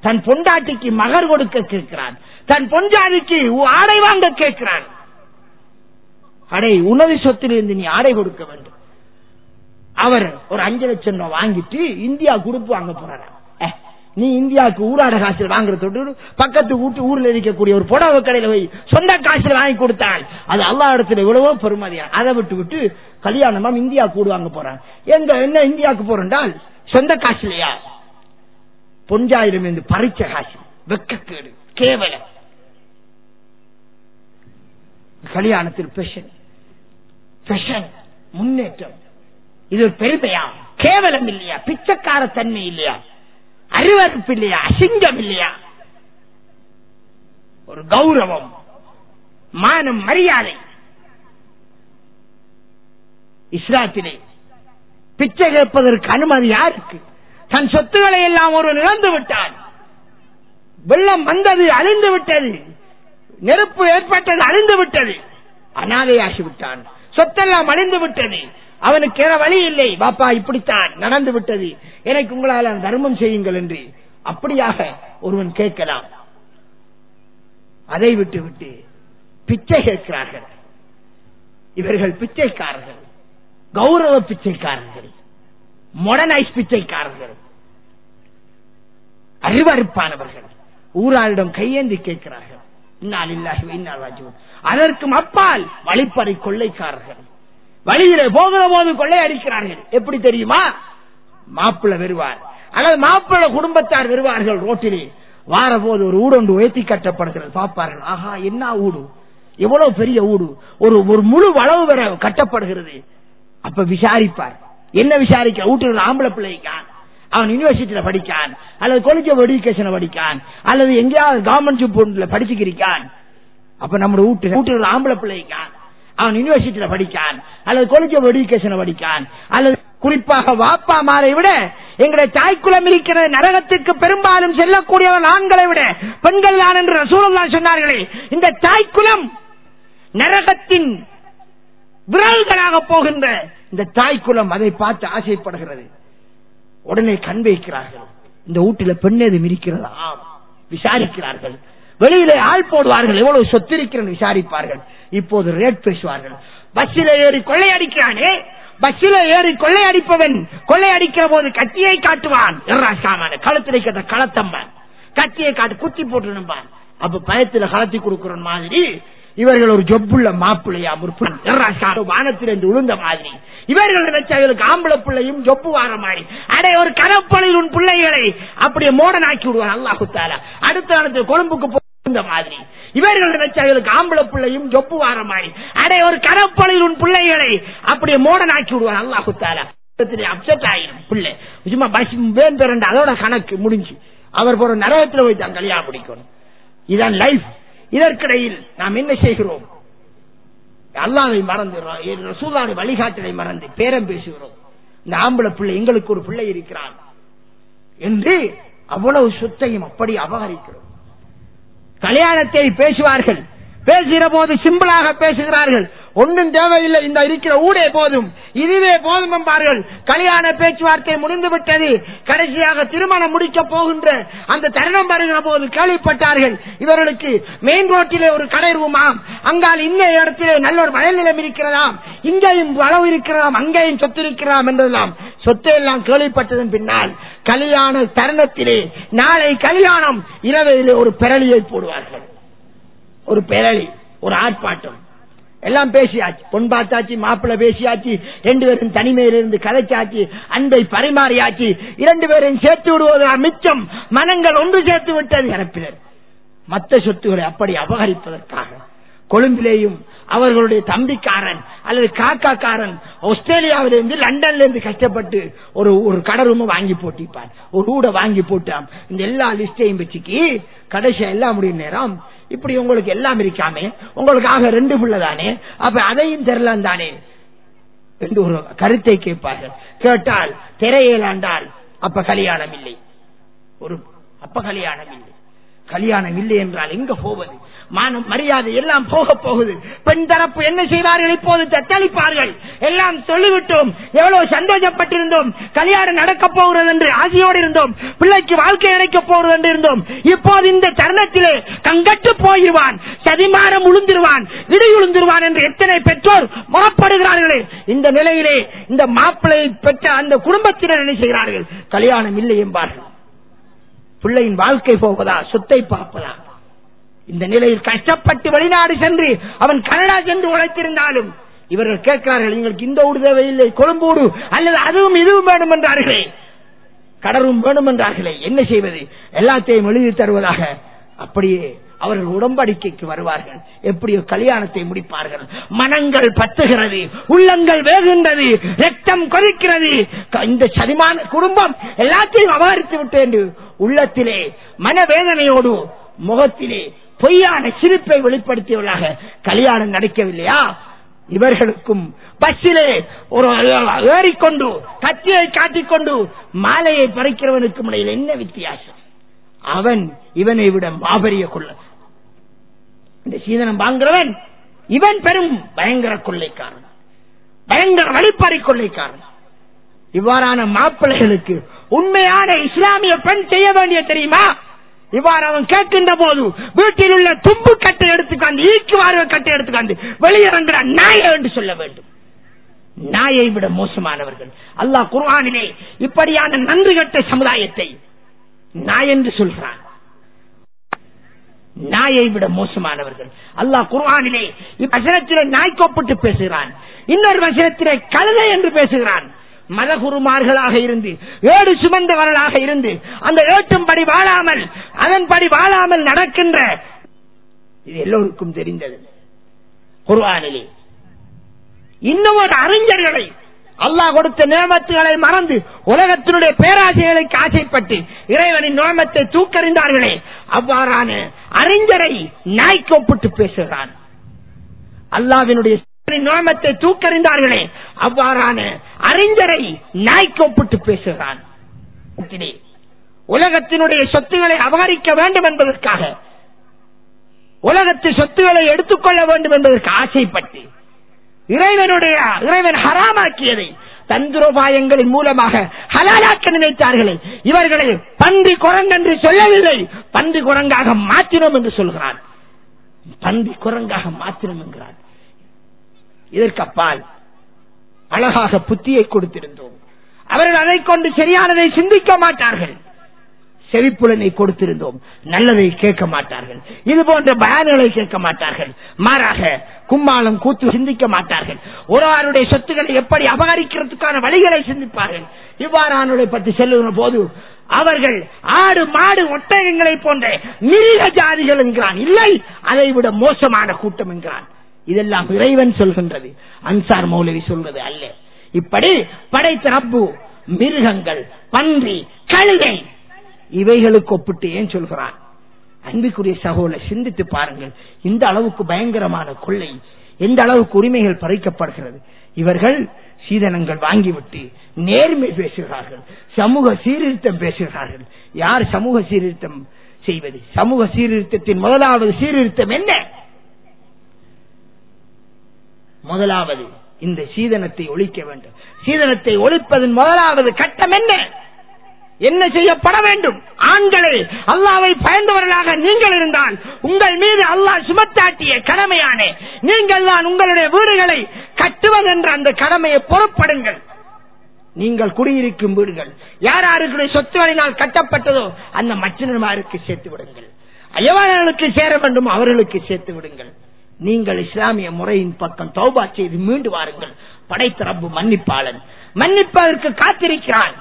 தன் பொண்டாட்டிக்கு மகர் கொடுக்க கேட்கிறான், தன் பொஞ்சாதிக்கு ஆடை வாங்க கேட்கிறான். அடே உனது சொத்திலிருந்து நீ ஆடை கொடுக்க வேண்டும். அவர் ஒரு 5 லட்சம் ரூபாய் வாங்கிட்டு இந்தியா குடுப்பு வாங்க போறாரு. நீ இந்தியாவுக்கு ஊராட காசில் வாங்குறதோடு பக்கத்து ஊர்ல இருக்கக்கூடிய ஒரு புடவை கடையில போய் சொந்த காசில் வாங்கி கொடுத்தால் அது அல்லாஹ் இடத்துல எவ்வளவோ பெருமதியா. அதை விட்டு கல்யாணமா இந்தியா கூடுவாங்க போறான். என்ன இந்தியாவுக்கு போறோம்டால் சொந்த காசுலையா? பொஞ்சாயிரம் என்று பறிச்ச காசு. வெக்கக்கேடு, கேவலம். கல்யாணத்தில் ஃபேஷன் முன்னேற்றம். இது ஒரு பெருமையா? கேவலம் இல்லையா? பிச்சைக்கார தன்மை இல்லையா? அறிவறுப்பு இல்லையா? அசிங்கம் இல்லையா? ஒரு கௌரவம், மானம், மரியாதை. இஸ்லாத்திலே பிச்சை கேட்பதற்கு அனுமதி யாருக்கு? தன் சொத்துக்களை எல்லாம் ஒரு இழந்து விட்டான். வெள்ளம் வந்தது, அழிந்து விட்டது. நெருப்பு ஏற்பட்டது, அழிந்து விட்டது. அனாதையாகி விட்டான். சொத்தெல்லாம் அழிந்து விட்டது. அவனுக்கு ஏற வழி இல்லை. பாப்பா இப்படித்தான் நடந்து விட்டது, எனக்கு உங்களால் தர்மம் செய்யுங்கள் என்று அப்படியாக ஒருவன் கேட்கலாம். அதை விட்டு பிச்சை கேட்கிறார்கள். இவர்கள் பிச்சைக்காரர்கள், கௌரவ பிச்சைக்காரர்கள், மாடர்னைஸ் பிச்சைக்காரர்கள், அறிவறுப்பானவர்கள். ஊராளிடம் கையேந்தி கேட்கிறார்கள். அதற்கும் அப்பால் வழிப்பறை கொள்ளைக்காரர்கள். வழியிலே போகிற போது கொள்ளை அடிக்கிறார்கள். எப்படி தெரியுமா? மாப்பிள்ளை வருவார் அல்லது மாப்பிள்ளை குடும்பத்தார் வருவார்கள். ரோட்டிலே வார போது ஒரு ஊடு ஒன்று உயர்த்தி கட்டப்படுகிறது. பார்ப்பார்கள், ஆஹா என்ன ஊடு, எவ்வளவு பெரிய ஊடு, ஒரு முழு வளவு வர கட்டப்படுகிறது. அப்ப விசாரிப்பார். என்ன விசாரிக்க? வீட்டில் ஆம்பளை பிள்ளைக்கான், அவன் யூனிவர்சிட்டியில படிக்கான் அல்லது காலேஜ் ஆஃப் எஜுகேஷன் படிக்கான் அல்லது எங்கேயாவது கவர்மெண்ட் ஸ்கூல்ல படிச்சுக்கிறான். அப்ப நம்ம வீட்டில் ஆம்பளை பிள்ளைக்கான், அவன் யூனிவர்சிட்டியில படிக்கான் அல்லது காலேஜ் ஆஃப் எஜுகேஷன் படிக்கான் அல்லது குறிப்பாக வாப்பா மாரை விட எங்களுடைய தாய்க்குலம் இருக்கிற நரகத்துக்கு பெரும்பாலும் செல்லக்கூடியவன் ஆண்களை விட பெண்கள் தான் என்று ரசூலுல்லாஹ் சொன்னார்களே. இந்த தாய்க்குலம் நரகத்தின் விரல்களாக போகின்ற இந்த தாய்க்குலம் அதை பார்த்து ஆசைப்படுகிறது. உடனே கண் வைக்கிறார்கள். இந்த வீட்டில பெண் எதுவும் இருக்கிறதா விசாரிக்கிறார்கள். வெளியிலே ஆள் போடுவார்கள், எவ்வளவு சொத்து இருக்கிறது விசாரிப்பார்கள். இப்போது ரேட் பேசுவார்கள். பஸ்ஸில ஏறி கொள்ளையடிக்கிறானே, பஸ்ஸில ஏறி கொள்ளையடிப்பவன் கொள்ளையடிக்கிற போது கத்தியை காட்டுவான். கழுத்தில் இருக்கிற களத்தம்பன் கத்தியை காட்டு குத்தி போட்டு நம்பான். அப்ப பயத்துல கலத்தி கொடுக்கிற மாதிரி இவர்கள் ஒரு ஜொப்புள்ள மாப்பிள்ளையா முற்பன் வானத்திலிருந்து விழுந்த மாதிரி இவர்கள் நினைச்சவர்களுக்கு ஆம்பளை பிள்ளையும் ஜொப்பு வார மாதிரி அடே ஒரு கரப்பொழில் உன் பிள்ளைகளை அப்படியே மோடனாக்கி விடுவான் அல்லாஹ் தஆலா. அடுத்த காலத்தில் கொழும்புக்கு போந்த மாதிரி இவர்கள் நினைச்சவர்களுக்கு ஆம்பளை பிள்ளையும் ஜொப்பு வார மாதிரி அடே ஒரு கரப்பொழில் உன் பிள்ளைகளை அப்படியே மோடனாக்கி விடுவான் அல்லாஹ் தஆலா. அப்செட் ஆயிரும் பிள்ளை சும்மா பஸ் வேன் பிறண்டு அதோட கணக்கு முடிஞ்சு அவர் போற நரகத்தில் போய் தான் கல்யாணம் முடிக்கணும். இதான் லைஃப். இதற்கிடையில் நாம் என்ன செய்கிறோம்? அல்லாஹ்வை மறந்து ரசூலுல்லாஹ்வுடைய வழிகாட்டலை மறந்து பேரம் பேசுகிறோம். இந்த ஆம்பளை பிள்ளை எங்களுக்கு ஒரு பிள்ளை இருக்கிறான் என்று அவ்வளவு சொத்தையும் அப்படி அபகரிக்கிறோம். கல்யாணத்தை பேசுவார்கள், பேசுகிற போது சிம்பிளாக பேசுகிறார்கள். ஒன்றும் தேவையில்லை, இந்த இருக்கிற ஊடே போதும், இதுவே போதும் என்பார்கள். கல்யாண பேச்சுவார்த்தை முடிந்து விட்டது. கடைசியாக திருமணம் முடிக்க போகின்ற அந்த தருணம் வருகிற போது கேள்விப்பட்டார்கள் இவர்களுக்கு மெயின் ரோட்டிலே ஒரு கடை ரூமாம், அங்கால் இந்த இடத்திலே நல்ல ஒரு வயல் நிலம் இருக்கிறதாம், இங்கேயும் வளவு இருக்கிறதாம், அங்கேயும் சொத்து இருக்கிறாம் என்றெல்லாம் சொத்தை எல்லாம் கேள்விப்பட்டதன் பின்னால் கல்யாண தருணத்திலே நாளை கல்யாணம் இரவிலே ஒரு பெரளியை போடுவார்கள். ஒரு பெரளி, ஒரு ஆர்ப்பாட்டம். எல்லாம் பேசியாச்சு, பொன் பார்த்தாச்சு, மாப்பிள்ளை பேசியாச்சு, 2 பேரும் தனிமையிலிருந்து கதைச்சாச்சு, அன்பை பரிமாறியாச்சு, 2 பேரையும் சேர்த்து விடுவதா மிச்சம். மனங்கள் ஒன்று சேர்த்து விட்டது இறப்பினர். மற்ற சொத்துக்களை அப்படி அபகரிப்பதற்காக கொழும்பிலேயும் அவர்களுடைய தம்பிக்காரன் அல்லது காக்காக்காரன் ஆஸ்திரேலியாவிலிருந்து லண்டன்ல இருந்து கஷ்டப்பட்டு ஒரு கடரூம வாங்கி போட்டிப்பான், ஒரு ஊட வாங்கி போட்டான். இந்த எல்லா லிஸ்டையும் வச்சுக்கி கடைசியா எல்லாம் முடியும் நேரம் இப்படி உங்களுக்கு எல்லாம் இருக்காமே, உங்களுக்காக 2 பிள்ளை தானே, அப்ப அதையும் தெரியலாம் தானே என்று ஒரு கருத்தை கேட்பார்கள். கேட்டால் திரையேலாண்டால் அப்ப கல்யாணம் இல்லை, அப்ப கல்யாணம் இல்லை. கல்யாணம் இல்லை என்றால் எங்க போவது? மானம் மரியாதை எல்லாம் போக போகுது. பெண் தரப்பு என்ன செய்வார்கள்? இப்போது தத்தளிப்பார்கள். எல்லாம் சொல்லிவிட்டோம், எவ்வளவு சந்தோஷப்பட்டிருந்தோம், கல்யாணம் நடக்க போகிறது என்று ஆசையோடு இருந்தோம், பிள்ளைக்கு வாழ்க்கை அடைக்க போகிறது என்று இருந்தோம். இப்போது இந்த தருணத்திலே கங்கட்டு போயிடுவான், சதிமானம் உளுந்துருவான், இடி உளுந்துருவான் என்று எத்தனை பெற்றோர் முறப்படுகிறார்களே. இந்த நிலையிலே இந்த மாப்பிள்ளையை பெற்ற அந்த குடும்பத்தினர் என்ன செய்கிறார்கள்? கல்யாணம் இல்லை என்பார்கள். பிள்ளையின் வாழ்க்கை போவதா, சொத்தை பார்ப்பதா? இந்த நிலையில் கஷ்டப்பட்டு வெளிநாடு சென்று அவன் கனடா சென்று உழைத்திருந்தாலும் இவர்கள் கேட்கிறார்கள், எங்களுக்கு இந்த ஊடு தேவையில்லை, கொழும்பூடு அல்லது அதுவும் இதுவும் வேணும் என்றார்களே, கடலும் வேணும் என்றார்களே. என்ன செய்வது? எல்லாத்தையும் எழுதி தருவதாக அப்படியே அவர்கள் உடன்படிக்கைக்கு வருவார்கள். எப்படியோ கல்யாணத்தை முடிப்பார்கள். மனங்கள் பத்துகிறது, உள்ளங்கள் வேகுகின்றது, ரத்தம் கொதிக்கிறது. இந்த சதிமான குடும்பம் எல்லாத்தையும் அபகரித்து விட்டு என்று உள்ளத்திலே மனவேதனையோடு முகத்திலே பொய்யான சிரிப்பை வெளிப்படுத்தியவர்களாக கல்யாணம் நடக்கவில்லையா? இவர்களுக்கும் பஸ்ஸிலே ஒரு ஏறிக்கொண்டு கத்தியை காட்டிக்கொண்டு மாலையை பறிக்கிறவனுக்கும் இடையில் என்ன வித்தியாசம்? அவன் இவனை விட மாபெரிய கொள்ள. இந்த சீதனம் வாங்குறவன் இவன் பெரும் பயங்கர கொள்ளைக்காரன், பயங்கர வழிப்பறி கொள்ளைக்காரன். இவ்வாறான மாப்பிள்ளைகளுக்கு உண்மையான இஸ்லாமிய பெண் செய்ய வேண்டிய தெரியுமா? இவ்வாறு அவன் கேட்கின்ற போது வீட்டில் உள்ள தும்பு கட்டை எடுத்துக்காந்து, ஈக்கு வார கட்டை எடுத்துக்காந்து வெளியிறங்கிற நாயை என்று சொல்ல வேண்டும். நாயை விட மோசமானவர்கள். அல்லாஹ் குர்ஆனிலே இப்படியான நன்றி கட்ட சமுதாயத்தை நாய் என்று சொல்கிறான். நாயை விட மோசமானவர்கள். அல்லாஹ் குர்ஆனிலே வசனத்திலே நாய் கோப்பிட்டு பேசுகிறான், இன்னொரு வசனத்திலே கழுதை என்று பேசுகிறான். மதகுருமார்களாக இருந்து, ஏடு சுமந்தவர்களாக இருந்து, அந்த ஏட்டும்படி வாழாமல் அதன்படி வாழாமல் நடக்கின்ற இது எல்லோருக்கும் தெரிந்தது. குர்ஆனிலே இன்னும் ஒரு அறிஞர்களை அல்லாஹ் கொடுத்த நியமத்துகளை மறந்து உலகத்தினுடைய பேராசைகளுக்கு ஆசைப்பட்டு இறைவனின் நியமத்தை தூக்கறிந்தார்களே, அவ்வாறான அறிஞரை நாய்க்கு ஒப்பிட்டு பேசுகிறான். அல்லாஹ்வினுடைய நியமத்தை தூக்கறிந்தார்களே, அவ்வாறான அறிஞரை நாய்க்கு ஒப்பிட்டு பேசுகிறான். உலகத்தினுடைய சொத்துக்களை அபகரிக்க வேண்டும் என்பதற்காக, உலகத்து சொத்துக்களை எடுத்துக்கொள்ள வேண்டும் என்பதற்கு ஆசைப்பட்டு இறைவன் ஹராமாக்கியதை தந்திரோபாயங்களின் மூலமாக ஹலாலாக்க நினைத்தார்களே, இவர்களை பன்றி குரங்கு என்று சொல்லவில்லை, பன்றி குரங்காக மாற்றினோம் என்று சொல்கிறான். பன்றி குரங்காக மாற்றினோம் என்கிறான். இதற்கு அப்பால் அழகாக புத்தியை கொடுத்திருந்தோம். அவர்கள் அதை கொண்டு சரியானதை சிந்திக்க மாட்டார்கள். செவிப்புலனை கொடுத்திருந்தோம், நல்லதை கேட்க மாட்டார்கள். இது போன்ற பயான்களை கேட்க மாட்டார்கள். மாறாக கும்மாளம் கூத்து சிந்திக்க மாட்டார்கள். ஒருவருடைய சொத்துக்களை எப்படி அபகரிக்கிறதுக்கான வழிகளை சிந்திப்பார்கள். இவ்வாறானவர்களை பற்றி செல்லுகிற போது அவர்கள் ஆடு மாடு ஒட்டகங்களை போன்ற மிருக ஜாதிகள் என்கிறான். இல்லை, அதை விட மோசமான கூட்டம் என்கிறான். இதெல்லாம் இறைவன் சொல்கின்றது, அன்சார் மௌலவி சொல்வது அல்ல. இப்படி படைத்த ரப்பு மிருகங்கள், பன்றி, கழுதை இவைகளுக்கு ஒப்பிட்டு ஏன் சொல்கிறான்? அன்பிற்குரிய சகோதரர், சிந்தித்து பாருங்கள். இந்த அளவுக்கு பயங்கரமான கொள்ளை, எந்த அளவுக்கு உரிமைகள் பறிக்கப்படுகிறது. இவர்கள் சீதனங்கள் வாங்கிவிட்டு நேர்மை பேசுகிறார்கள், சமூக சீர்திருத்தம் பேசுகிறார்கள். யார் சமூக சீர்திருத்தம் செய்வது? சமூக சீர்திருத்தத்தின் முதலாவது சீர்திருத்தம் என்ன? முதலாவது இந்த சீதனத்தை ஒழிக்க வேண்டும். சீதனத்தை ஒழிப்பதன் முதலாவது கட்டம் என்ன? என்ன செய்யப்பட வேண்டும்? ஆண்களே, அல்லாஹ்வை பயந்தவர்களாக நீங்கள் இருந்தால் உங்கள் மீது அல்லாஹ் சுமத்தாட்டிய கடமையான நீங்கள் தான் உங்களுடைய வீடுகளை கட்டுவதென்ற அந்த கடமையை பொறுப்படுங்கள். நீங்கள் குடியிருக்கும் வீடுகள் யார் யாருக்குடைய சொத்துகளினால் கட்டப்பட்டதோ அந்த மற்றவர்களுக்கு சேர்த்து விடுங்கள். எவர்களுக்கு சேர வேண்டும் அவர்களுக்கு சேர்த்து விடுங்கள். நீங்கள் இஸ்லாமிய முறையின் பக்கம் தௌபா செய்து மீண்டு வாருங்கள். படைத்த ரப்பு மன்னிப்பாளன், மன்னிப்பதற்கு காத்திருக்கிறான்.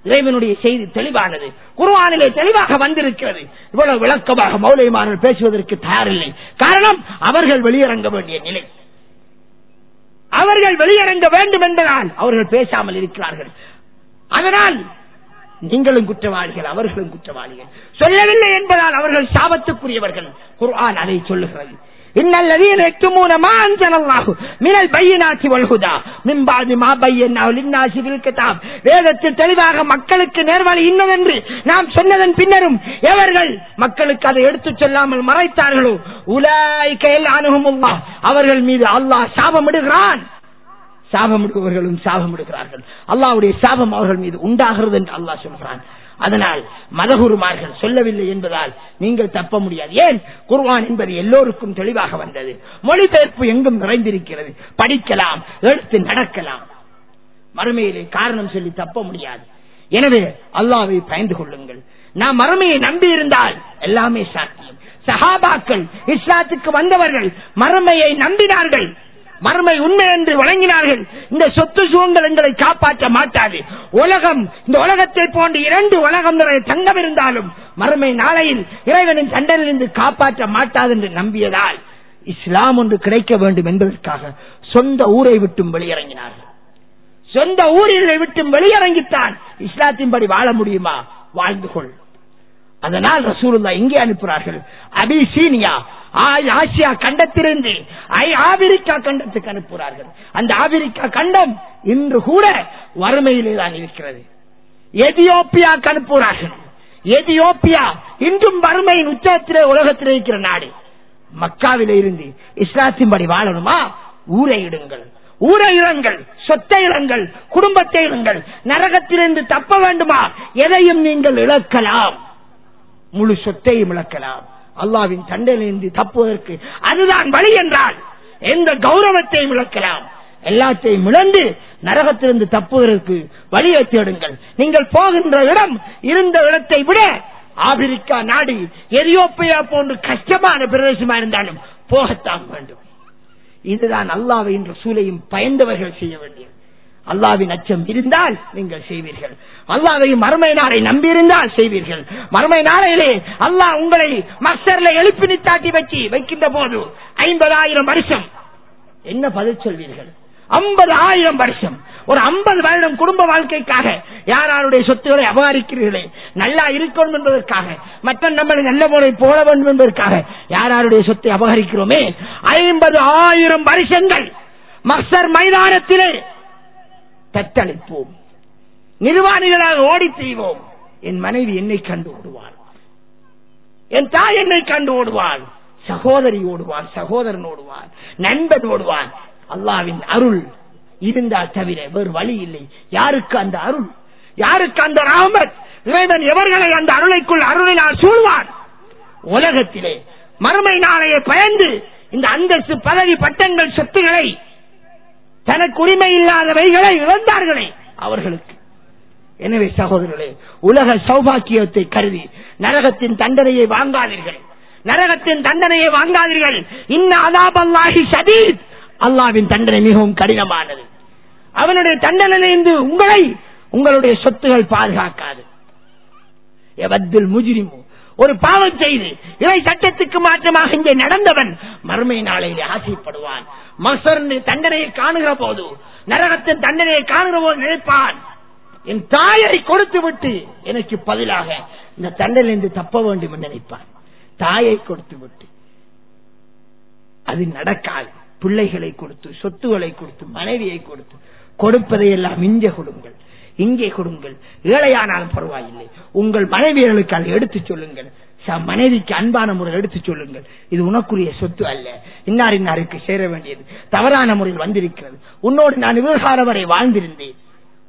இறைவனுடைய செய்தி தெளிவானது, குர்ஆனிலே தெளிவாக வந்திருக்கிறது. இவ்வளவு விளக்கமாக மௌலைமார்கள் பேசுவதற்கு தயாரில்லை. காரணம், அவர்கள் வெளியிறங்க வேண்டிய நிலை. அவர்கள் வெளியிறங்க வேண்டும் என்பதால் அவர்கள் பேசாமல் இருக்கிறார்கள். அதனால் நீங்களும் குற்றவாளிகள், அவர்களும் குற்றவாளிகள். சொல்லவில்லை என்பதால் அவர்கள் சாபத்துக்குரியவர்கள். குர்ஆன் அதை சொல்லுகிறது. இன்னல்லதீன யக்துமூன மா அன்ஸலல்லாஹு மினல் பையினாத்தி வல் ஹுதா மின் பஅதி மா பையனாஹு லின்னாஸி ஃபில் கிதாப். வேதத்தில் தெளிவாக மக்களுக்கு நேர்வழி இன்னதென்று நாம் சொன்னதன் பின்னரும் எவர்கள் மக்களுக்கு அதை எடுத்துச் சொல்லாமல் மறைத்தார்களோ உலாயிக யல்அனுஹுமுல்லாஹ், அவர்கள் மீது அல்லாஹ் சாபமிடுகிறான். சாபமிடுபவர்களும் சாபமிடுகிறார்கள். அல்லாஹ்வுடைய சாபம் அவர்கள் மீது உண்டாகிறது என்று அல்லாஹ் சொல்கிறான். அதனால் மதகுருமார்கள் சொல்லவில்லை என்பதால் நீங்கள் தப்ப முடியாது. ஏன்? குர்ஆன் என்பது எல்லோருக்கும் தெளிவாக வந்தது. மொழிபெயர்ப்பு எங்கும் நிறைந்திருக்கிறது. படிக்கலாம், எடுத்து நடக்கலாம். மறுமையிலே காரணம் சொல்லி தப்ப முடியாது. எனவே அல்லாஹ்வை பயந்து கொள்ளுங்கள். நாம் மறுமையை நம்பி இருந்தால் எல்லாமே சாத்தியம். சஹாபாக்கள், இஸ்லாத்துக்கு வந்தவர்கள் மறுமையை நம்பினார்கள், மறுமை உண்மை என்று வழங்கினார்கள். இந்த சொத்து சுகங்கள் எங்களை காப்பாற்ற மாட்டாது. உலகம், இந்த உலகத்தை போன்று 2 உலகம் நிறைய தங்கம் இருந்தாலும் மறுமை நாளையில் இறைவனின் தண்டனையிலிருந்து காப்பாற்ற மாட்டாது என்று நம்பியதால் இஸ்லாம் ஒன்று கிடைக்க வேண்டும் என்பதற்காக சொந்த ஊரை விட்டும் வெளியிறங்கினார்கள். சொந்த ஊரில் விட்டும் வெளியிறங்கித்தான் இஸ்லாத்தின்படி வாழ முடியுமா? வாழ்ந்து கொள். அதனால் ரசூலுல்லாஹ் இங்கே அனுப்புகிறார்கள். அபிசீனியா, ஆசியா கண்டத்திலிருந்து ஆப்பிரிக்கா கண்டத்துக்கு அனுப்புகிறார்கள். அந்த ஆப்பிரிக்கா கண்டம் இன்று கூட வறுமையிலே தான் இருக்கிறது. எதியோப்பியாவுக்கு அனுப்புகிறார்கள். எதியோப்பியா இன்றும் வறுமையின் உச்சத்திலே உலகத்திலே இருக்கிற நாடு. மக்காவிலே இருந்து இஸ்லாத்தின்படி வாழணுமா? ஊரை இடுங்கள், ஊரை இறங்கள், சொத்தை இறங்கள், குடும்பத்தை இறங்கள். நரகத்திலிருந்து தப்ப வேண்டுமா? எதையும் நீங்கள் இழக்கலாம், முழு சொத்தையும் இழக்கலாம். அல்லாஹ்வின் தண்டனையிலிருந்து தப்புவதற்கு அதுதான் வழி என்றால் எந்த கௌரவத்தையும் இழக்கலாம். எல்லாத்தையும் இழந்து நரகத்திலிருந்து தப்புவதற்கு வழியை தேடுங்கள். நீங்கள் போகின்ற இடம் இருந்த இடத்தை விட ஆப்பிரிக்கா நாடு, எதியோப்பியா போன்று கஷ்டமான பிரதேசமா இருந்தாலும் போகத்தான் வேண்டும். இதுதான் அல்லாஹ்வையும் ரசூலையும் பயந்தவர்கள் செய்ய வேண்டியது. அல்லாஹ்வின் அச்சம் இருந்தால் நீங்கள் செய்வீர்கள். அல்லாஹ்வையும் மறுமை நாளை நம்பியிருந்தால் செய்வீர்கள். மறுமை நாளையிலே அல்லாஹ் உங்களை மஹ்ஷர்ல எழுப்பி நித்தாட்டி வச்சு வைக்கின்ற போது 50,000 வருஷம் என்ன பதில் சொல்வீர்கள்? 50,000 வருஷம், ஒரு 50 வருடம் குடும்ப வாழ்க்கைக்காக யாருடைய சொத்துக்களை அபகரிக்கிறீர்களே, நல்லா இருக்கணும் என்பதற்காக, மற்ற நம்மளை நல்ல முறை போட வேண்டும் என்பதற்காக யாருடைய சொத்தை அபகரிக்கிறோமே, 50,000 வருஷங்கள் மஹ்ஷர் மைதானத்திலே தத்தளிப்போம், நிர்வாணிகளாக ஓடி செய்வோம். என் மனைவி என்னை கண்டு ஓடுவாள், என் தாய் என்னை கண்டு ஓடுவாள், சகோதரி ஓடுவாள், சகோதரன் ஓடுவான், நண்பன் ஓடுவான். அல்லாஹ்வின் அருள் இருந்தால் தவிர வேறு வழி இல்லை. யாருக்கு அந்த அருள், யாருக்கு அந்த ரஹ்மத்? இறைவன் எவர்களை அந்த அருளைக்குள் அருளினால் சூழ்வான். உலகத்திலே மறுமை நாளையை பயந்து இந்த அந்தஸ்து, பதவி, பட்டங்கள், சொத்துக்களை, தனக்கு உரிமை இல்லாதவைகளை இழந்தார்களே அவர்களுக்கு. எனவே சகோதரர்களே, உலக சௌபாக்கியத்தை கருதி நரகத்தின் தண்டனையை வாங்காதீர்கள், நரகத்தின் தண்டனையை வாங்காதீர்கள். இன்ன அஸாபல்லாஹி ஷதீத், அல்லாஹ்வின் தண்டனை மிகவும் கடினமானது. அவனுடைய தண்டனையிலிருந்து உங்களை, உங்களுடைய சொத்துகள் பாதுகாக்காது. யவத்துல் முஜ்ரிமு, ஒரு பாவம் செய்து இறை சட்டத்துக்கு மாற்றமாக இங்கே நடந்தவன் மறுமை நாளையிலே ஆசைப்படுவான். மஹ்ஷரின் தண்டனையை காணுகிற போது, நரகத்தின் தண்டனையை காணுகிற போது நினைப்பான், என் தாயை கொடுத்து விட்டு எனக்கு பதிலாக இந்த தண்டனையிலிருந்து தப்ப வேண்டும் என்று நினைப்பான். தாயை கொடுத்து விட்டு அது நடக்காது. பிள்ளைகளை கொடுத்து, சொத்துக்களை கொடுத்து, மனைவியை கொடுத்து, கொடுப்பதையெல்லாம் இங்கே கொடுங்கள், இங்கே கொடுங்கள். ஏழையானாலும் பரவாயில்லை, உங்கள் மனைவியர்களுக்கு அதை எடுத்து சொல்லுங்கள். மனைவிக்கு அன்பான முறை எடுத்து சொல்லுங்கள், இது உனக்குரிய சொத்து அல்ல, இன்னார் இன்னாருக்கு சேர வேண்டியது, தவறான முறையில் வந்திருக்கிறது. உன்னோடு நான் விவகார வரை வாழ்ந்திருந்தேன்,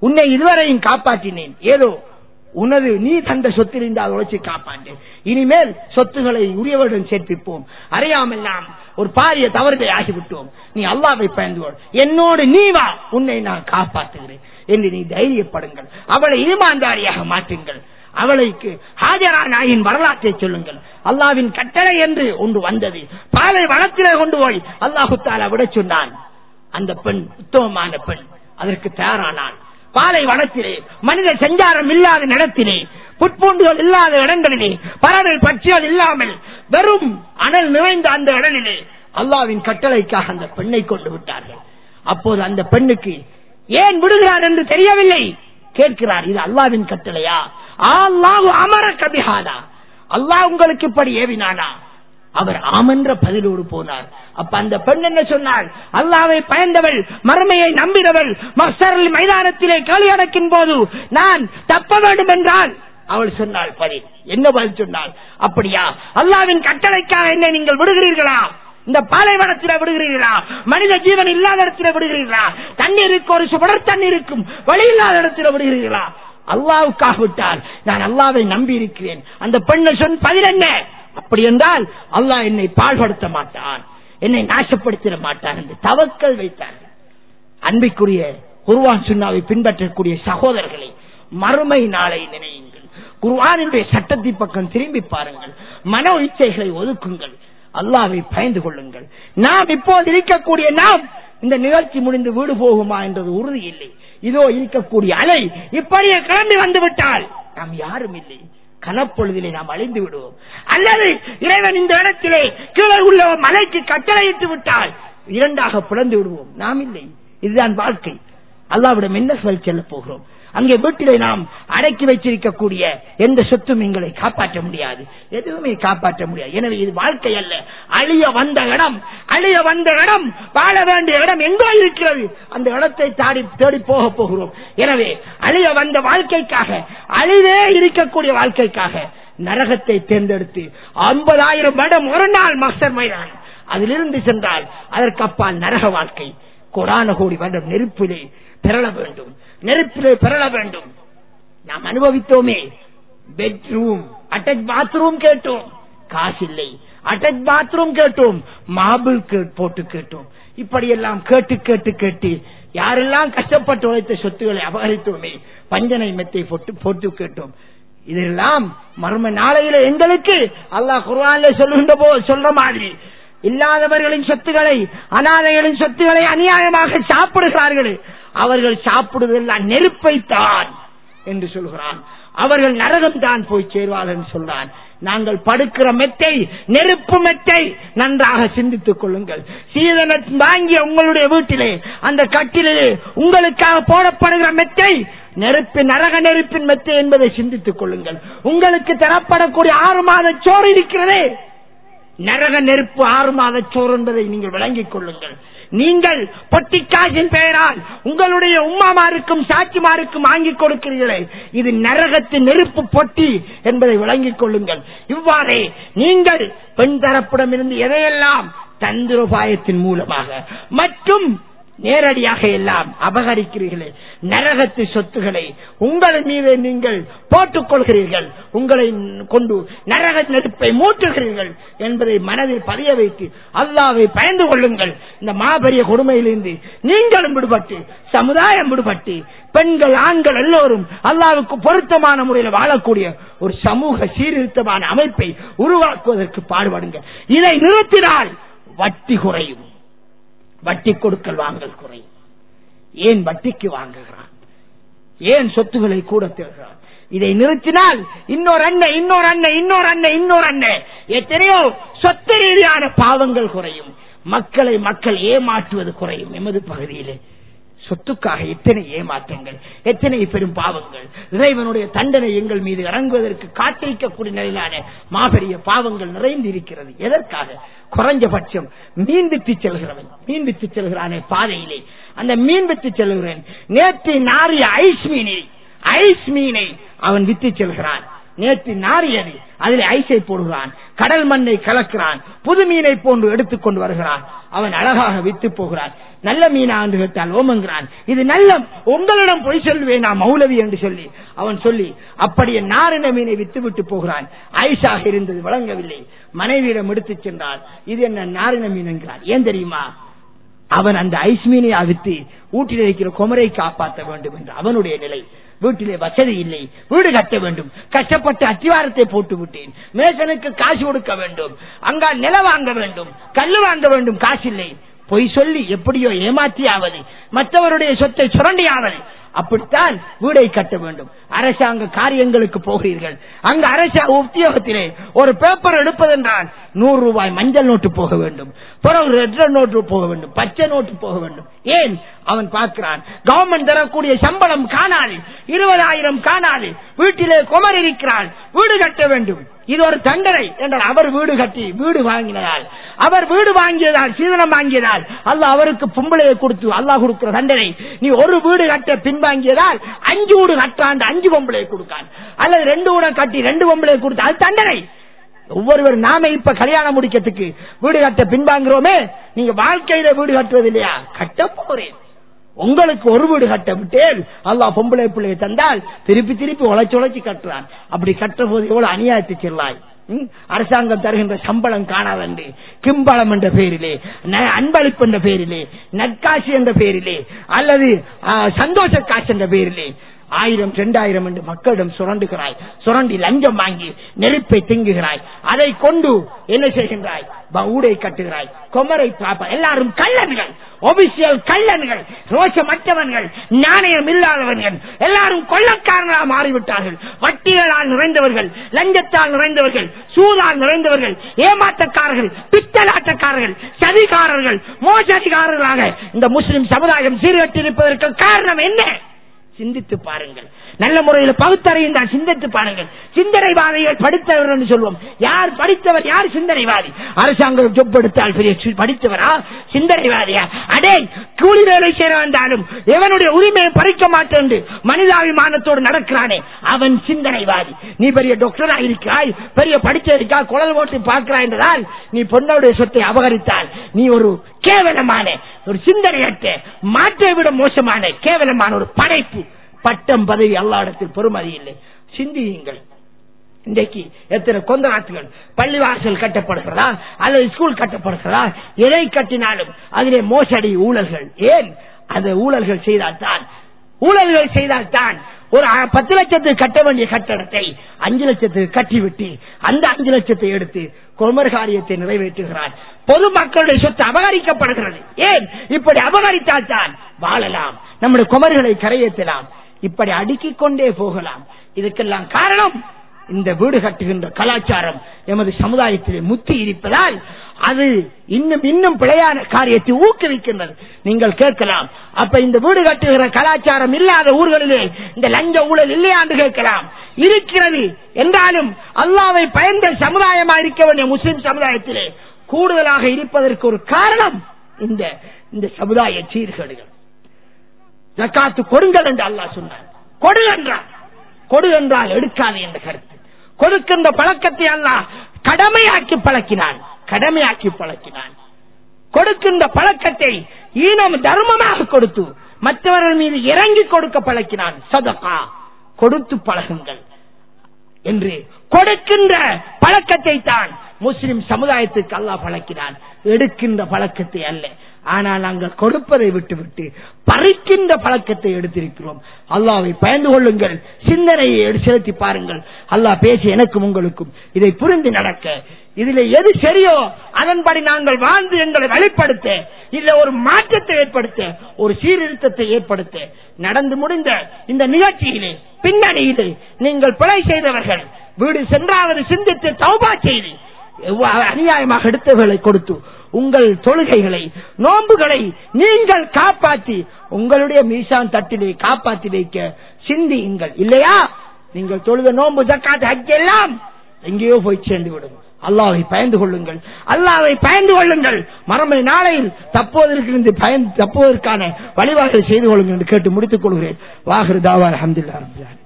உன்னை இதுவரையும் காப்பாற்றினேன், ஏதோ உனது நீ தந்த சொத்திலிருந்து அதை உழைச்சி காப்பாற்றேன். இனிமேல் சொத்துக்களை உரியவருடன் சேர்ப்பிப்போம். அறியாமல் நாம் ஒரு பாரிய தவறுகளை ஆகிவிட்டோம். நீ அல்லாஹ்வை பயந்து கொள், என்னோடு நீ வா, உன்னை நான் காப்பாற்றுகிறேன் என்று நீ தைரியப்படுங்கள். அவளை ஈமான்தாரியாக மாற்றுங்கள். அவளுக்கு ஹாஜரா நாயின் வரலாற்றை சொல்லுங்கள். அல்லாஹ்வின் கட்டளை என்று ஒன்று வந்தது, பாலை வனத்திலே கொண்டு போய் அல்லாஹு தஆலா விட சொன்னான். அந்த பெண் உத்தமமான பெண் அதற்கு தயாரானாள். பாலை வனத்திலே, மனித சஞ்சாரம் இல்லாத நிலத்திலே, புட்பூண்டுகள் இல்லாத இடங்களிலே, பறவை பட்சிகள் இல்லாமல் வெறும் அனல் நிறைந்த அந்த இடத்திலே அல்லாஹ்வின் கட்டளைக்காக அந்த பெண்ணை கொண்டு விட்டார்கள். அப்போது அந்த பெண்ணுக்கு ஏன் விடுகிறார் என்று தெரியவில்லை. கேட்கிறார், இது அல்லாஹ்வின் கட்டளையா? அல்லாஹ் அமரக பிஹாதா, அல்லாஹ் உங்களுக்கு இப்படி ஏவினானா? அவர் ஆமென்ற பதிலோடு போனார். அப்ப அந்த பெண் என்ன சொன்னார்? அல்லாஹ்வை பயந்தவள், மறுமையை நம்பினவள், மஹ்ஷர் மைதானத்திலே கேள்வி அடக்கின் போது நான் தப்ப வேண்டும் என்றால் அவள் சொன்னாள் பதில். என்ன பதில் சொன்னாள்? அப்படியா, அல்லாஹ்வின் கட்டளைக்காக என்னை நீங்கள் விடுகிறீர்களா? இந்த பாலைவனத்தில விடுகிறீர்களா? மனித ஜீவன் இல்லாத இடத்துல விடுகிறீர்களா? தண்ணீருக்கு ஒரு சுடர் தண்ணீருக்கும் வழி இல்லாத இடத்துல விடுகிறீர்களா? அல்லாஹ்வுக்காக விட்டால் நான் அல்லாஹ்வை நம்பி இருக்கிறேன். அந்த பெண்ணை சொன்ன பதில் என்ன? அப்படி என்றால் அல்லாஹ் என்னை பாழ்படுத்த மாட்டான், என்னை நாசப்படுத்திட மாட்டான் என்று தவக்கல் வைத்தார்கள். அன்பிற்குரிய குர்ஆன் சுன்னாவை பின்பற்றக்கூடிய சகோதரர்களை, மறுமை நாளை நினையுங்கள். குர்ஆனினுடைய சட்டத்தை பக்கம் திரும்பி பாருங்கள். மனோ இச்சைகளை ஒதுக்குங்கள். அல்லாஹ்வை பயந்து கொள்ளுங்கள். நாம் இப்போது இருக்கக்கூடிய நாம் இந்த நிகழ்ச்சி முடிந்து வீடு போகுமா என்றது உறுதி இல்லை. இதோ இருக்கக்கூடிய அலை இப்படியே கிளம்பி வந்து விட்டால் நாம் யாரும் இல்லை, கனப்பொழுதிலே நாம் அழிந்து விடுவோம். அல்லது இறைவன் இந்த இடத்திலே கீழே உள்ள மலைக்கு கட்டளையிட்டு விட்டால் இரண்டாக பிளந்து விடுவோம். நாம் இல்லை. இதுதான் வாழ்க்கை. அல்லாஹ்விடம் என்ன சொல் செல்ல போகிறோம்? அங்கே வீட்டிலே நாம் அடக்கி வைத்திருக்கக்கூடிய எந்த சொத்தும் எங்களை காப்பாற்ற முடியாது, எதுவுமே காப்பாற்ற முடியாது. எனவே இது வாழ்க்கை அல்ல. அழிய வந்த இடம், அழிய வந்த இடம், வாழ வேண்டிய இடம் எங்கோ இருக்கிறது. அந்த இடத்தை தேடி போக போகிறோம். எனவே அழிய வந்த வாழ்க்கைக்காக, அழிவே இருக்கக்கூடிய வாழ்க்கைக்காக நரகத்தை தேர்ந்தெடுத்து 50,000 வருடம் ஒரு நாள் மஹ்ஷர் மைதானம், அதிலிருந்து சென்றால் அதற்கு அப்பால் நரக வாழ்க்கை, கோடான கோடி வருடம் நெருப்பிலே பெறல வேண்டும், நெருப்பிலே பெறல வேண்டும். நாம் அனுபவித்தோமே. பெட்ரூம், அட்டாச் பாத்ரூம் கேட்டோம், காசு இல்லை. அட்டாச் பாத்ரூம் கேட்டோம், மார்பிள் போட்டு கேட்டோம். இப்படியெல்லாம் கேட்டு கேட்டு கேட்டு யாரெல்லாம் கஷ்டப்பட்டு உழைத்த சொத்துக்களை அபகரித்தோமே, பஞ்சனை மெத்தை போட்டு கேட்டோம். இதெல்லாம் மர்ம நாளையில எங்களுக்கு அல்லாஹ் குர்ஆனிலே சொல்ற மாதிரி இல்லாதவர்களின் சொத்துக்களை, அனாதைகளின் சொத்துக்களை அநியாயமாக சாப்பிடுகிறார்கள். அவர்கள் சாப்பிடுவதெல்லாம் நெருப்பைத்தான் என்று சொல்கிறான். அவர்கள் நரகம் தான் போய் சேர்வார்கள் என்று சொல்றான். நாங்கள் படுக்கிற மெத்தை நெருப்பு மெத்தை. நன்றாக சிந்தித்துக் கொள்ளுங்கள். சீதனம் வாங்கிய உங்களுடைய வீட்டிலே அந்த கட்டிலே உங்களுக்காக போடப்படுகிற மெத்தை நரக நெருப்பின் மெத்தை என்பதை சிந்தித்துக் கொள்ளுங்கள். உங்களுக்கு தரப்படக்கூடிய 6 மாத சோறு இருக்கிறதே, நரக நெருப்பு 6 மாத சோறு என்பதை நீங்கள் விளங்கிக் கொள்ளுங்கள். நீங்கள் பொட்டிக்காசின் பெயரால் உங்களுடைய உம்மாமாருக்கும் சாட்சிமாருக்கும் வாங்கி கொடுக்கிறீர்களே, இது நரகத்தின் நெருப்பு பொட்டி என்பதை விளங்கிக் கொள்ளுங்கள். இவ்வாறே நீங்கள் பெண் தரப்பிடமிருந்து எதையெல்லாம் தந்திரோபாயத்தின் மூலமாக மற்றும் நேரடியாக எல்லாம் அபகரிக்கிறீர்களே, நரகத்து சொத்துக்களை உங்கள் மீது நீங்கள் போட்டுக் கொள்கிறீர்கள், உங்களை கொண்டு நரக நெருப்பை மூட்டுகிறீர்கள் என்பதை மனதில் பதிய வைத்து அல்லாஹ்வை பயந்து கொள்ளுங்கள். இந்த மாபெரிய கொடுமையிலிருந்து நீங்களும் விடுபட்டு, சமுதாயம் விடுபட்டு, பெண்கள் ஆண்கள் எல்லோரும் அல்லாஹ்வுக்கு பொருத்தமான முறையில் வாழக்கூடிய ஒரு சமூக சீர்திருத்தமான அமைப்பை உருவாக்குவதற்கு பாடுபடுங்கள். இதை நிறுத்தினால் வட்டி குறையும், வட்டி கொடுக்கல் வாங்கல் குறையும். ஏன் வட்டிக்கு வாங்குகிறான்? ஏன் சொத்துக்களை கூட தேடுகிறான்? இதை நிறுத்தினால் இன்னொரு அண்ணன் எத்தனையோ சொத்து ரீதியான பாவங்கள் குறையும். மக்கள் ஏமாற்றுவது குறையும். எமது பகுதியிலே சொத்துக்காக எத்தனை ஏமாற்றங்கள், எத்தனை பெரும் பாவங்கள், இறைவனுடைய தண்டனை எங்கள் மீது இறங்குவதற்கு காத்திருக்கக்கூடிய நிலையிலான மாபெரிய பாவங்கள் நிறைந்து இருக்கிறது. எதற்காக? குறைஞ்சபட்சம் மீன் வித்து செல்கிறானே பாதையிலே, அந்த மீன் வித்து செல்கிறேன். நேற்று நாரிய ஐஸ் மீனை அவன் வித்து செல்கிறான். நேற்று நாரியது, அதில் ஐஸை போடுகிறான், கடல் மண்ணை கலக்கிறான், புது மீனை போன்று எடுத்துக்கொண்டு வருகிறான். அவன் அழகாக வித்து போகிறான். நல்ல மீனா என்று கேட்டால் ஓமங்கிறான். இது நல்ல, உங்களிடம் பொய் சொல்வேன் நான் மௌலவி என்று சொல்லி அவன் சொல்லி அப்படியே நாரின மீனை வித்து விட்டு போகிறான். ஐஸாக இருந்தது வழங்கவில்லை. மனைவியிடம் எடுத்து சென்றால் இது என்ன நாரின மீன் என்கிறான். ஏன் தெரியுமா? அவன் அந்த ஐஸ் மீனை அவித்து வீட்டில் இருக்கிற குமரை காப்பாற்ற வேண்டும் என்று அவனுடைய நிலை. வீட்டிலே வசதி இல்லை, வீடு கட்ட வேண்டும், கஷ்டப்பட்டு அத்திவாரத்தை போட்டு விட்டேன், மேசனுக்கு காசு கொடுக்க வேண்டும், அங்க நில வாங்க வேண்டும், கல்லு வாங்க வேண்டும், காசு இல்லை. பொய் சொல்லி எப்படியோ ஏமாற்றியாவது, மற்றவருடைய சொத்தை சுரண்டியாவது, அப்படித்தான் வீடை கட்ட வேண்டும். அரசாங்க காரியங்களுக்கு போகிறீர்கள், அங்க அரசாங்க உத்தியோகத்திலே ஒரு பேப்பர் எடுப்பதென்றால் 100 ரூபாய் மஞ்சள் நோட்டு போக வேண்டும், பிறகு ரெட் நோட்டு போக வேண்டும், பச்சை நோட்டு போக வேண்டும். ஏன்? அவன் பார்க்கிறான் கவர்மெண்ட் தரக்கூடிய சம்பளம் காணாது, 20,000 காணாது, வீட்டிலே குமர் இருக்கிறான், வீடு கட்ட வேண்டும். இது ஒரு தண்டனை என்றால் அவர் வீடு கட்டி வீடு வாங்கினால் அவர் வீடு வாங்கியதால், சீதனம் வாங்கியதால் அல்லாஹ் அவருக்கு பொம்பளையை கொடுத்து அல்லாஹ் கொடுக்கிற தண்டனை, நீ ஒரு வீடு கட்ட பின்வாங்கியதால் 5 வீடு கட்டாண்டு 5 பொம்பளையை கொடுக்கான், அல்லது 2 வீடு கட்டி 2 பொம்பளையை கொடுத்து அது தண்டனை. ஒவ்வொருவர் நாம இப்ப கல்யாணம் முடிக்கிறதுக்கு வீடு கட்ட பின்வாங்கிறோமே, நீங்க வாழ்க்கையில வீடு கட்டுவது இல்லையா? கட்ட போறேன். உங்களுக்கு ஒரு வீடு கட்ட விட்டேன், அல்லாஹ் பொம்பளை பிள்ளையை தந்தால் திருப்பி திருப்பி உழைச்சு கட்டுறான். அப்படி கட்டுற போது எவ்வளவு அநியாயத்தை செல்லாய். அரசாங்கம் தருகின்ற சம்பளம் காணாதண்டு கிம்பளம் என்ற பெயரிலே, அன்பளிப்பு என்ற பெயரிலே, நற்காட்சி என்ற பெயரிலே, அல்லது சந்தோஷ காட்சி என்ற பெயரிலே 1000 2000 என்று மக்களிடம் சுரண்டுகிறாய். சுரண்டி லஞ்சம் வாங்கி நெருப்பை திங்குகிறாய். அதை கொண்டு என்ன செய்கின்றாய்? ஊடை கட்டுகிறாய். குமரை பாப்பா எல்லாரும் கள்ளன்கள், ஒபிசியல் கள்ளன்கள், ரோஷமற்றவர்கள், நாணயம் இல்லாதவர்கள், எல்லாரும் கொள்ளக்காரர்களாக மாறிவிட்டார்கள். வட்டிகளால் நிறைந்தவர்கள், லஞ்சத்தால் நிறைந்தவர்கள், சூதால் நிறைந்தவர்கள், ஏமாற்றக்காரர்கள், பித்தலாட்டக்காரர்கள், சதிகாரர்கள், மோசடிகாரர்களாக இந்த முஸ்லிம் சமுதாயம் சீர்கட்டிருப்பதற்கு காரணம் என்ன? சிந்தித்து பாருங்கள். நல்ல முறையில் பகுத்தறிந்தால் சிந்தித்து பாருங்கள். சிந்தனைவாதிகள் படித்தவர் என்று சொல்வோம். யார் படித்தவர்? யார் சிந்தனைவாதி? அரசாங்கம் ஜொப் எடுத்தால் பெரிய படித்தவரா சிந்தனைவாதியா? அடே, கூலி வேலை செய்ய வந்தாலும் எவனுடைய உரிமையை பறிக்க மாட்டேன் என்று மனிதாபிமானத்தோடு நடக்கிறானே அவன் சிந்தனைவாதி. நீ பெரிய டாக்டரா இருக்கிறாய், பெரிய படிச்சிருக்காய், குழல் ஓட்டு பார்க்கிறாய் என்றால் நீ பொண்ணோடைய சொத்தை அபகரித்தால் நீ ஒரு கேவலமான ஒரு சிந்தனையற்ற, மாற்றை விட மோசமான கேவலமான ஒரு படைப்பு. பட்டம் பதவி அல்லாஹ்விடத்தில் பெருமதி இல்லை. சிந்தியுங்கள். இன்றைக்கு எத்தனை கொந்தராத்துகள், பள்ளிவாசல் கட்டப்படுகிறதா அல்லது ஸ்கூல் கட்டப்படுகிறதா, எதை கட்டினாலும் அதிலே மோசடி, ஊழல்கள். ஏன் அந்த ஊழல்கள் செய்தால்தான் ஒரு 10 லட்சத்துக்கு கட்ட வேண்டிய கட்டடத்தை 5 லட்சத்துக்கு கட்டிவிட்டு அந்த 5 லட்சத்தை எடுத்து குமர் காரியத்தை நிறைவேற்றுகிறார். பொதுமக்களுடைய சொத்து அபகரிக்கப்படுகிறது. ஏன் இப்படி அபகரித்தால் தான் வாழலாம், நம்முடைய குமர்களை கரையேற்றலாம், இப்படி அடுக்கிக் கொண்டே போகலாம். இதுக்கெல்லாம் காரணம் இந்த வீடு கட்டுகின்ற கலாச்சாரம் எமது சமுதாயத்திலே முத்தி இருப்பதால் அது இன்னும் பிழையான காரியத்தை ஊக்குவிக்கின்றது. நீங்கள் கேட்கலாம், அப்ப இந்த வீடு கட்டுகிற கலாச்சாரம் இல்லாத ஊர்களிலே இந்த லஞ்ச ஊழல் இல்லையா என்று கேட்கலாம். இருக்கிறது என்றாலும் அல்லாஹ்வை பயந்த சமுதாயமா இருக்க வேண்டிய முஸ்லிம் சமுதாயத்திலே கூடுதலாக இருப்பதற்கு ஒரு காரணம் இந்த சமுதாய சீர்கேடுகள். ஜக்காத்து கொடுங்கள் என்று அல்லாஹ் சொன்னார். கொடு என்றால் எடுக்காது என்ற கருத்து. கொடுக்கின்ற பழக்கத்தை அல்லாஹ் கடமையாக்கி பழக்கினான். கொடுக்கின்ற பழக்கத்தை ஈனம் தர்மமாக கொடுத்து மற்றவர்கள் மீது இறங்கி கொடுக்க பழக்கினான். சதகா கொடுத்து பழகுங்கள் என்று கொடுக்கின்ற பழக்கத்தை தான் முஸ்லிம் சமுதாயத்துக்கு அல்லாஹ் பழக்கினான், எடுக்கின்ற பழக்கத்தை அல்ல. ஆனால் நாங்கள் கொடுப்பதை விட்டுவிட்டு பறிக்கின்ற பழக்கத்தை எடுத்திருக்கிறோம். அல்லாஹ்வை பயந்து கொள்ளுங்கள், சிந்தனையை செலுத்தி பாருங்கள். அல்லாஹ் பேசி எனக்கும் உங்களுக்கும் இதை புரிந்து நடக்க, இதில் எது சரியோ அதன்படி நாங்கள் வாழ்ந்து எங்களை வெளிப்படுத்த, இல்ல ஒரு மாற்றத்தை ஏற்படுத்த, ஒரு சீர்திருத்தத்தை ஏற்படுத்த, நடந்து முடிந்த இந்த நிகழ்ச்சியிலே பின்னணியிலே நீங்கள் பிழை செய்தவர்கள் வீடு சென்றாவது சிந்தித்து தௌபா செய்து அநியாயமாக எடுத்தவர்களை கொடுத்து உங்கள் தொழுகைகளை, நோன்புகளை நீங்கள் காப்பாற்றி உங்களுடைய மீசான் தட்டிலே காப்பாற்றி வைக்க சிந்தியுங்கள். இல்லையா நீங்கள் தொழுத நோன்பு, ஜக்காத், ஹஜ் எல்லாம் எங்கேயோ போய் சேர்ந்து விடும். அல்லாஹ்வை பயந்து கொள்ளுங்கள். மறுமை நாளையில் தப்போதற்கான வழிபாடுகள் செய்து கொள்ளுங்கள் என்று கேட்டு முடித்துக் கொள்கிறேன். வாஹிரு தாவா அல்ஹம்துலில்லாஹ்.